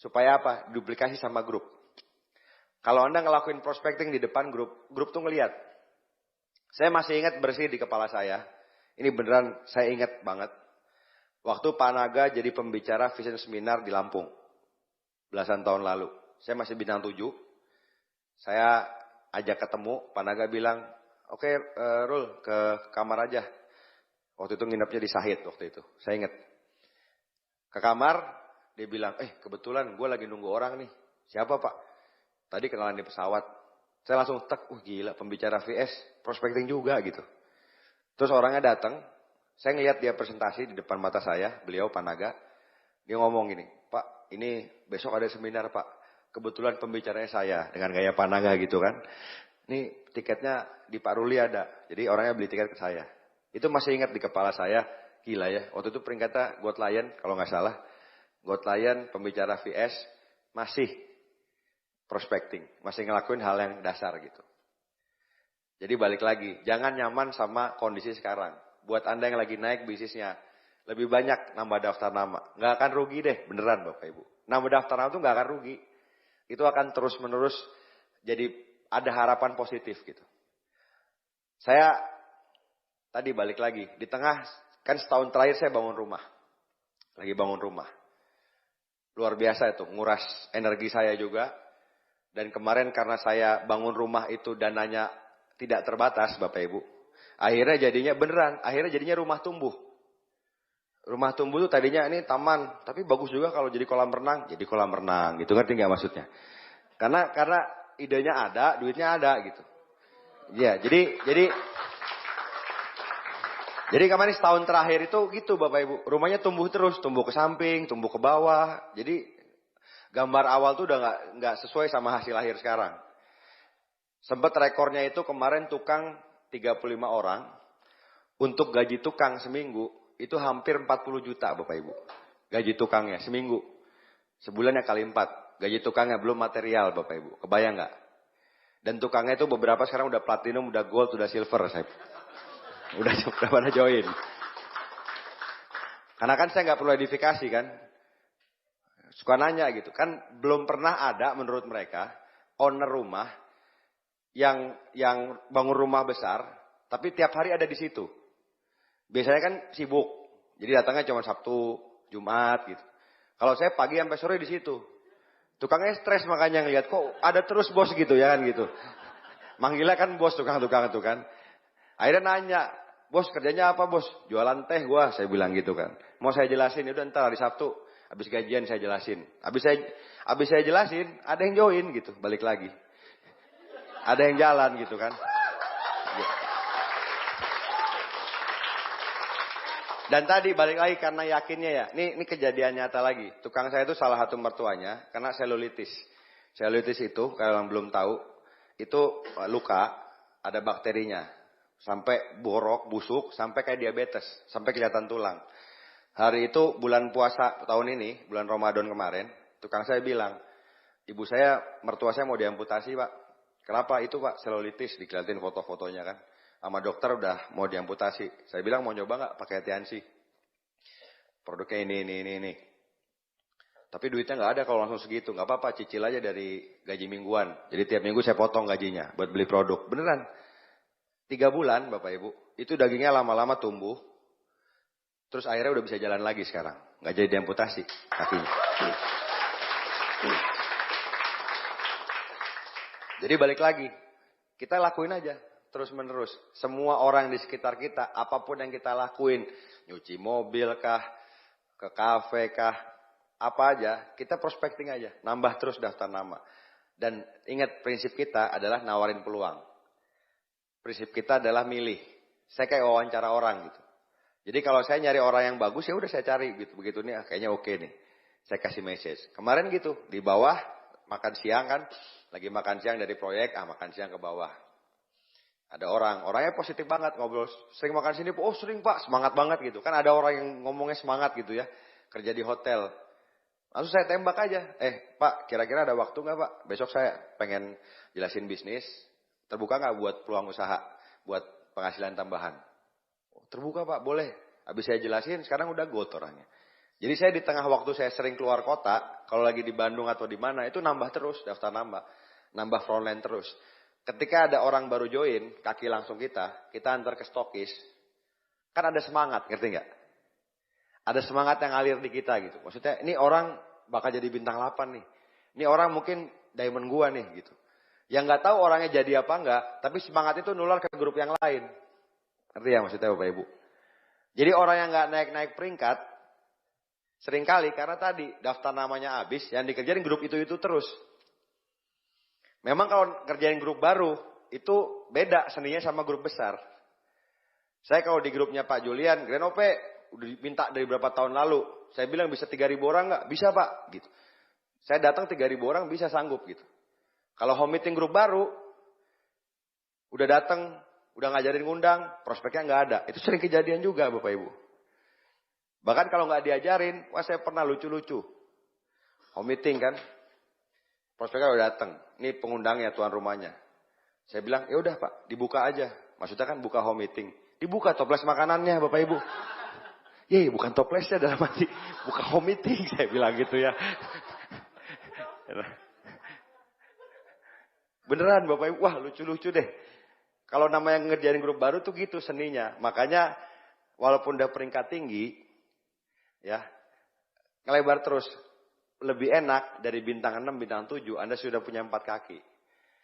Supaya apa? Duplikasi sama grup. Kalau Anda ngelakuin prospecting di depan grup tuh ngelihat. Saya masih ingat bersih di kepala saya. Ini beneran saya ingat banget. Waktu Pak Naga jadi pembicara vision seminar di Lampung. Belasan tahun lalu. Saya masih bintang 7. Saya ajak ketemu, Pak Naga bilang, oke, Rul ke kamar aja. Waktu itu nginepnya di Sahid waktu itu, saya ingat. Ke kamar, dia bilang, kebetulan gue lagi nunggu orang nih. Siapa Pak? Tadi kenalan di pesawat. Saya langsung gila pembicara VS, prospecting juga gitu. Terus orangnya datang, saya ngeliat dia presentasi di depan mata saya, beliau Pak Naga. Dia ngomong gini, Pak ini besok ada seminar Pak. Kebetulan pembicaranya saya dengan gaya Pak Naga gitu kan. Ini tiketnya di Pak Ruli ada. Jadi orangnya beli tiket ke saya. Itu masih ingat di kepala saya. Gila ya. Waktu itu peringkatnya Got Lion kalau nggak salah. Got Lion pembicara VS masih prospecting. Masih ngelakuin hal yang dasar gitu. Jadi balik lagi. Jangan nyaman sama kondisi sekarang. Buat Anda yang lagi naik bisnisnya. Lebih banyak nambah daftar nama. Nggak akan rugi deh. Beneran Bapak Ibu. Nambah daftar nama itu nggak akan rugi. Itu akan terus-menerus jadi ada harapan positif gitu. Saya tadi balik lagi. Di tengah, kan setahun terakhir saya bangun rumah. Lagi bangun rumah. Luar biasa itu, nguras energi saya juga. Dan kemarin karena saya bangun rumah itu dananya tidak terbatas Bapak Ibu. Akhirnya jadinya rumah tumbuh. Rumah tumbuh itu tadinya ini taman, tapi bagus juga kalau jadi kolam renang, gitu ngerti nggak maksudnya? Karena idenya ada, duitnya ada gitu. Ya, jadi kemarin setahun terakhir itu gitu Bapak Ibu, rumahnya tumbuh terus, tumbuh ke samping, tumbuh ke bawah. Jadi gambar awal tuh udah nggak sesuai sama hasil akhir sekarang. Sempat rekornya itu kemarin tukang 35 orang untuk gaji tukang seminggu. Itu hampir 40 juta Bapak Ibu. Gaji tukangnya seminggu. Sebulannya kali 4. Gaji tukangnya belum material Bapak Ibu. Kebayang nggak? Dan tukangnya itu beberapa sekarang udah platinum, udah gold, udah silver. Udah pada join. Karena kan saya nggak perlu edifikasi kan. Suka nanya gitu. Kan belum pernah ada menurut mereka owner rumah yang bangun rumah besar. Tapi tiap hari ada di situ. Biasanya kan sibuk. Jadi datangnya cuma Sabtu, Jumat gitu. Kalau saya pagi sampai sore di situ. Tukangnya stres makanya ngeliat kok ada terus bos gitu ya kan gitu. Manggilnya kan bos tukang-tukang itu kan. Akhirnya nanya, bos kerjanya apa bos? Jualan teh gua, saya bilang gitu kan. Mau saya jelasin, udah ntar hari Sabtu. Habis gajian saya jelasin. Habis saya jelasin, ada yang join gitu, balik lagi. Ada yang jalan gitu kan. Dan tadi balik lagi karena yakinnya ya. Ini kejadian nyata lagi. Tukang saya itu salah satu mertuanya karena selulitis. Selulitis itu kalau yang belum tahu itu luka, ada bakterinya. Sampai borok, busuk, sampai kayak diabetes, sampai kelihatan tulang. Hari itu bulan puasa tahun ini, bulan Ramadan kemarin, tukang saya bilang, ibu saya, mertua saya mau diamputasi Pak. Kenapa itu Pak? Selulitis, dikeliatin foto-fotonya kan. Sama dokter udah mau diamputasi. Saya bilang mau nyoba nggak pakai hati-hati. Produknya ini. Tapi duitnya nggak ada kalau langsung segitu. Nggak apa-apa, cicil aja dari gaji mingguan. Jadi tiap minggu saya potong gajinya buat beli produk. Beneran. 3 bulan Bapak Ibu. Itu dagingnya lama-lama tumbuh. Terus akhirnya udah bisa jalan lagi sekarang. Nggak jadi diamputasi kakinya. Jadi balik lagi. Kita lakuin aja. Terus menerus. Semua orang di sekitar kita. Apapun yang kita lakuin. Nyuci mobil kah. Ke kafe kah. Apa aja, kita prospecting aja. Nambah terus daftar nama. Dan ingat prinsip kita adalah nawarin peluang. Prinsip kita adalah milih. Saya kayak wawancara orang gitu. Jadi kalau saya nyari orang yang bagus, ya udah saya cari gitu. Begitu nih, kayaknya oke nih. Saya kasih message. Kemarin gitu, di bawah, makan siang kan. Lagi makan siang dari proyek, makan siang ke bawah. Ada orangnya positif banget ngobrol. Sering makan sini, oh sering Pak, semangat banget gitu. Kan ada orang yang ngomongnya semangat gitu ya. Kerja di hotel. Langsung saya tembak aja. Pak, kira-kira ada waktu nggak Pak? Besok saya pengen jelasin bisnis. Terbuka nggak buat peluang usaha? Buat penghasilan tambahan? Terbuka Pak, boleh. Habis saya jelasin, sekarang udah got orangnya. Jadi saya di tengah waktu saya sering keluar kota, kalau lagi di Bandung atau di mana, itu nambah terus, daftar nambah. Nambah frontline terus. Ketika ada orang baru join, kaki langsung kita antar ke stokis. Kan ada semangat, ngerti nggak? Ada semangat yang ngalir di kita gitu. Maksudnya ini orang bakal jadi bintang 8 nih. Ini orang mungkin diamond gua nih gitu. Yang nggak tahu orangnya jadi apa enggak, tapi semangat itu nular ke grup yang lain. Ngerti ya maksudnya Bapak Ibu? Jadi orang yang nggak naik-naik peringkat, seringkali karena tadi daftar namanya habis, yang dikerjain grup itu terus. Memang kalau kerjain grup baru, itu beda seninya sama grup besar. Saya kalau di grupnya Pak Julian, Grenope, udah minta dari berapa tahun lalu. Saya bilang bisa 3.000 orang nggak? Bisa Pak. Gitu. Saya datang 3.000 orang bisa sanggup gitu. Kalau home meeting grup baru, udah datang, udah ngajarin ngundang, prospeknya nggak ada. Itu sering kejadian juga Bapak Ibu. Bahkan kalau nggak diajarin, wah saya pernah lucu-lucu. Home meeting kan, prospeknya udah datang. Ini pengundangnya, tuan rumahnya. Saya bilang, ya udah Pak, dibuka aja. Maksudnya kan buka home meeting. Dibuka toples makanannya Bapak Ibu. Bukan toplesnya dalam arti buka home meeting, saya bilang gitu ya. Beneran Bapak Ibu, wah lucu-lucu deh. Kalau namanya ngerjain grup baru tuh gitu seninya. Makanya walaupun udah peringkat tinggi, ya ngelebar terus. Lebih enak dari bintang 6, bintang 7, Anda sudah punya 4 kaki.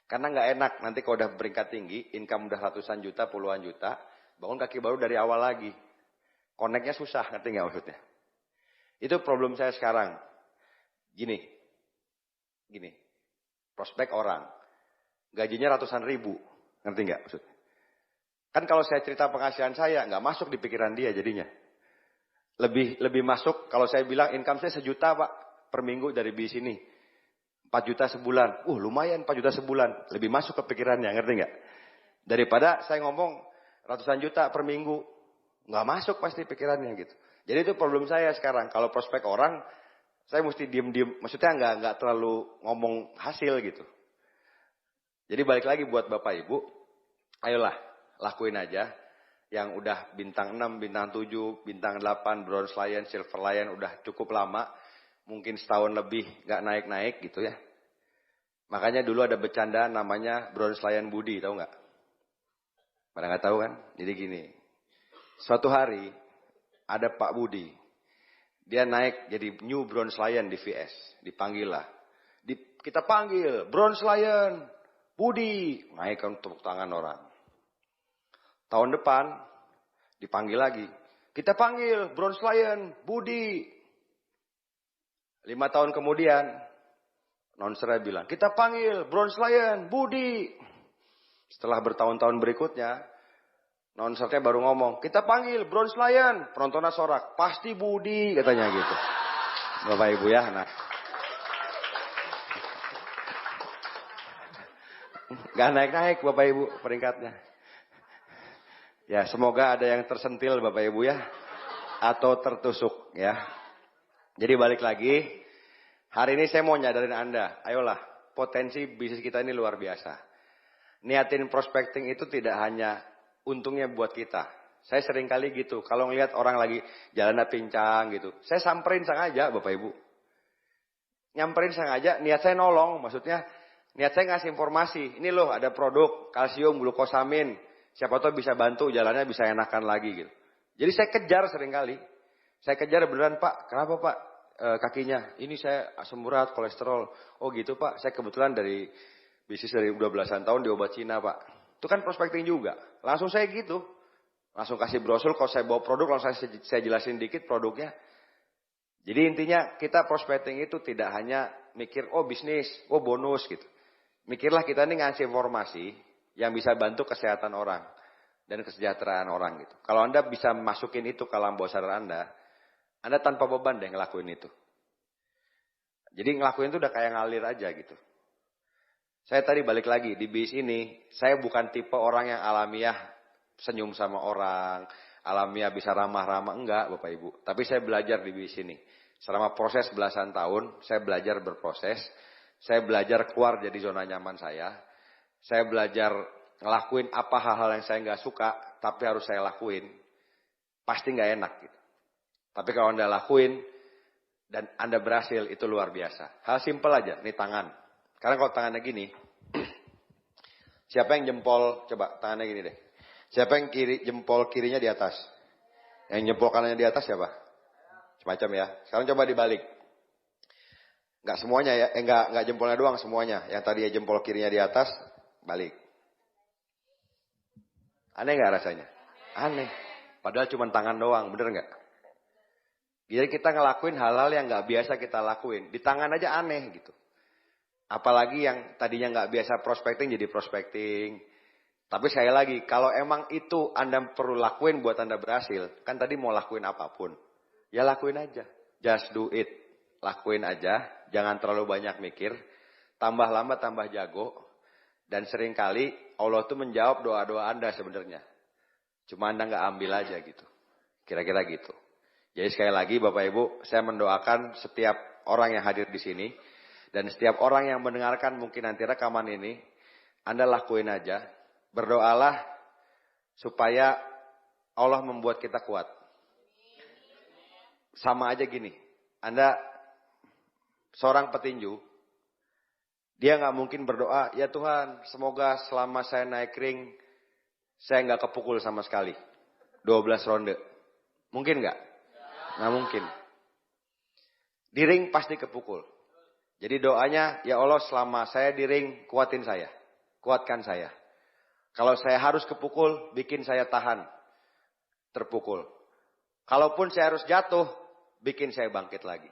Karena nggak enak nanti kalau udah peringkat tinggi, income udah ratusan juta, puluhan juta, bangun kaki baru dari awal lagi. Koneknya susah, ngerti nggak maksudnya? Itu problem saya sekarang. Gini. Prospek orang. Gajinya ratusan ribu. Ngerti nggak maksudnya? Kan kalau saya cerita penghasilan saya, nggak masuk di pikiran dia jadinya. Lebih masuk kalau saya bilang income saya 1 juta Pak per minggu dari bisnis ini. 4 juta sebulan. Lumayan 4 juta sebulan. Lebih masuk ke pikirannya, ngerti nggak? Daripada saya ngomong ratusan juta per minggu. Nggak masuk pasti pikirannya gitu. Jadi itu problem saya sekarang. Kalau prospek orang, saya mesti diem-diem. Maksudnya nggak terlalu ngomong hasil gitu. Jadi balik lagi buat Bapak Ibu. Ayolah, lakuin aja. Yang udah bintang 6, bintang 7, bintang 8, bronze lion, silver lion udah cukup lama. Mungkin setahun lebih nggak naik-naik gitu ya. Makanya dulu ada bercanda namanya bronze lion Budi, tahu nggak? Pada nggak tahu kan? Jadi gini. Suatu hari ada Pak Budi. Dia naik jadi new bronze lion di VS. Dipanggil lah. Kita panggil bronze lion Budi. Naik kan tepuk tangan orang. Tahun depan dipanggil lagi. Kita panggil bronze lion Budi. 5 tahun kemudian announcer bilang, kita panggil bronze lion Budi. Setelah bertahun-tahun berikutnya, announcernya baru ngomong, kita panggil bronze lion. Penontonnya sorak, pasti Budi katanya gitu. Bapak Ibu ya, nah. Nggak naik-naik Bapak Ibu peringkatnya. Ya, semoga ada yang tersentil Bapak Ibu ya. Atau tertusuk ya. Jadi balik lagi. Hari ini saya mau nyadarin Anda. Ayolah, potensi bisnis kita ini luar biasa. Niatin prospecting itu tidak hanya untungnya buat kita. Saya sering kali gitu. Kalau ngelihat orang lagi jalannya pincang gitu. Saya samperin sengaja Bapak Ibu. Nyamperin sengaja, niat saya nolong. Maksudnya, niat saya ngasih informasi. Ini loh ada produk kalsium, glukosamin. Siapa tahu bisa bantu, jalannya bisa enakan lagi gitu. Jadi saya kejar sering kali. Saya kejar beneran Pak, kenapa Pak kakinya? Ini saya asam urat, kolesterol. Oh gitu Pak, saya kebetulan dari bisnis dari udah belasan tahun di obat Cina Pak. Itu kan prospecting juga. Langsung saya gitu. Langsung kasih brosur, kalau saya bawa produk langsung saya jelasin dikit produknya. Jadi intinya kita prospecting itu tidak hanya mikir, oh bisnis, oh bonus gitu. Mikirlah kita ini ngasih informasi yang bisa bantu kesehatan orang dan kesejahteraan orang gitu. Kalau Anda bisa masukin itu ke alam bawah sadar Anda tanpa beban deh ngelakuin itu. Jadi ngelakuin itu udah kayak ngalir aja gitu. Saya tadi balik lagi, di bis ini, saya bukan tipe orang yang alamiah senyum sama orang, alamiah bisa ramah-ramah, enggak Bapak Ibu. Tapi saya belajar di bis ini. Selama proses belasan tahun, saya belajar berproses. Saya belajar keluar dari zona nyaman saya. Saya belajar ngelakuin apa hal-hal yang saya nggak suka, tapi harus saya lakuin. Pasti nggak enak gitu. Tapi kalau Anda lakuin, dan Anda berhasil, itu luar biasa. Hal simpel aja, nih tangan. Karena kalau tangannya gini, siapa yang jempol, coba tangannya gini deh. Siapa yang jempol kirinya di atas? Yang jempol kanannya di atas siapa? Semacam ya. Sekarang coba dibalik. Enggak semuanya ya, enggak jempolnya doang semuanya. Yang tadi ya jempol kirinya di atas, balik. Aneh enggak rasanya? Aneh. Padahal cuma tangan doang, bener enggak? Jadi kita ngelakuin hal-hal yang enggak biasa kita lakuin. Di tangan aja aneh gitu. Apalagi yang tadinya enggak biasa prospecting jadi prospecting. Tapi sekali lagi, kalau emang itu Anda perlu lakuin buat Anda berhasil, kan tadi mau lakuin apapun. Ya lakuin aja. Just do it. Lakuin aja. Jangan terlalu banyak mikir. Tambah lama tambah jago. Dan seringkali Allah tuh menjawab doa-doa Anda sebenarnya. Cuma Anda nggak ambil aja gitu. Kira-kira gitu. Jadi sekali lagi Bapak Ibu, saya mendoakan setiap orang yang hadir di sini. Dan setiap orang yang mendengarkan mungkin nanti rekaman ini. Anda lakuin aja. Berdoalah supaya Allah membuat kita kuat. Sama aja gini, Anda seorang petinju, dia nggak mungkin berdoa, ya Tuhan, semoga selama saya naik ring, saya nggak kepukul sama sekali. 12 ronde. Mungkin nggak? Nggak mungkin. Di ring pasti kepukul. Jadi doanya, ya Allah selama saya di ring, kuatin saya. Kuatkan saya. Kalau saya harus kepukul, bikin saya tahan. Terpukul. Kalaupun saya harus jatuh, bikin saya bangkit lagi.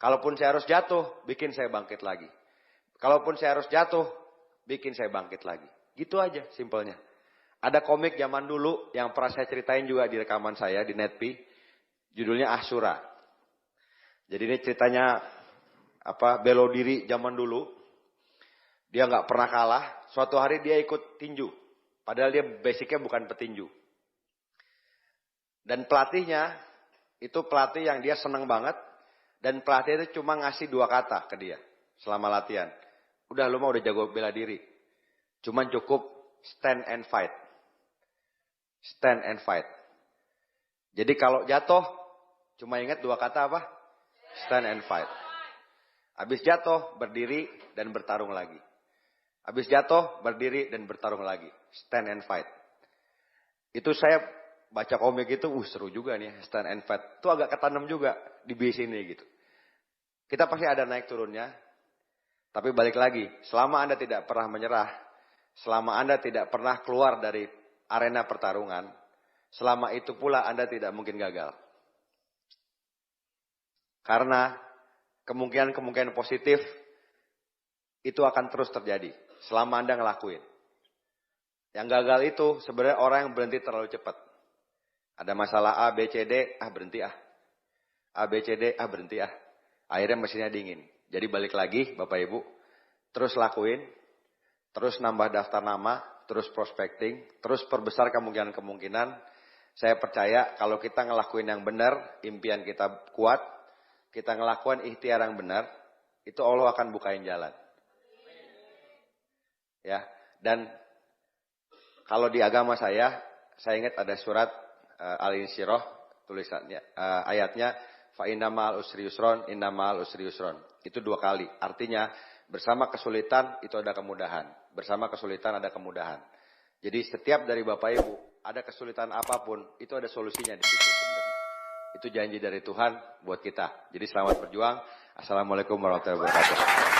Kalaupun saya harus jatuh, bikin saya bangkit lagi. Kalaupun saya harus jatuh, bikin saya bangkit lagi. Gitu aja simpelnya. Ada komik zaman dulu yang pernah saya ceritain juga di rekaman saya di Netpi. Judulnya Asura. Jadi ini ceritanya belo diri zaman dulu. Dia nggak pernah kalah. Suatu hari dia ikut tinju. Padahal dia basicnya bukan petinju. Dan pelatihnya itu pelatih yang dia seneng banget. Dan pelatih itu cuma ngasih 2 kata ke dia selama latihan. Udah lu mah udah jago bela diri. Cuman cukup stand and fight. Stand and fight. Jadi kalau jatuh cuma ingat 2 kata apa? Stand and fight. Habis jatuh berdiri dan bertarung lagi. Habis jatuh berdiri dan bertarung lagi. Stand and fight. Itu saya baca komik itu, seru juga nih stand and fight. Itu agak ketanam juga di bis ini gitu. Kita pasti ada naik turunnya. Tapi balik lagi, selama Anda tidak pernah menyerah, selama Anda tidak pernah keluar dari arena pertarungan, selama itu pula Anda tidak mungkin gagal. Karena kemungkinan-kemungkinan positif itu akan terus terjadi selama Anda ngelakuin. Yang gagal itu sebenarnya orang yang berhenti terlalu cepat. Ada masalah A, B, C, D, berhenti A, B, C, D, berhenti Akhirnya mesinnya dingin. Jadi balik lagi Bapak Ibu, terus lakuin, terus nambah daftar nama, terus prospecting, terus perbesar kemungkinan-kemungkinan. Saya percaya kalau kita ngelakuin yang benar, impian kita kuat, kita ngelakuin ikhtiar yang benar, itu Allah akan bukain jalan. Ya, dan kalau di agama saya ingat ada surat Al-Insyirah, tulisannya ayatnya fa inna ma'al usri yusron, inna ma'al usri yusron. Itu 2 kali. Artinya bersama kesulitan itu ada kemudahan. Bersama kesulitan ada kemudahan. Jadi setiap dari Bapak Ibu ada kesulitan apapun, itu ada solusinya di situ sebenarnya. Itu janji dari Tuhan buat kita. Jadi selamat berjuang. Assalamualaikum warahmatullahi wabarakatuh.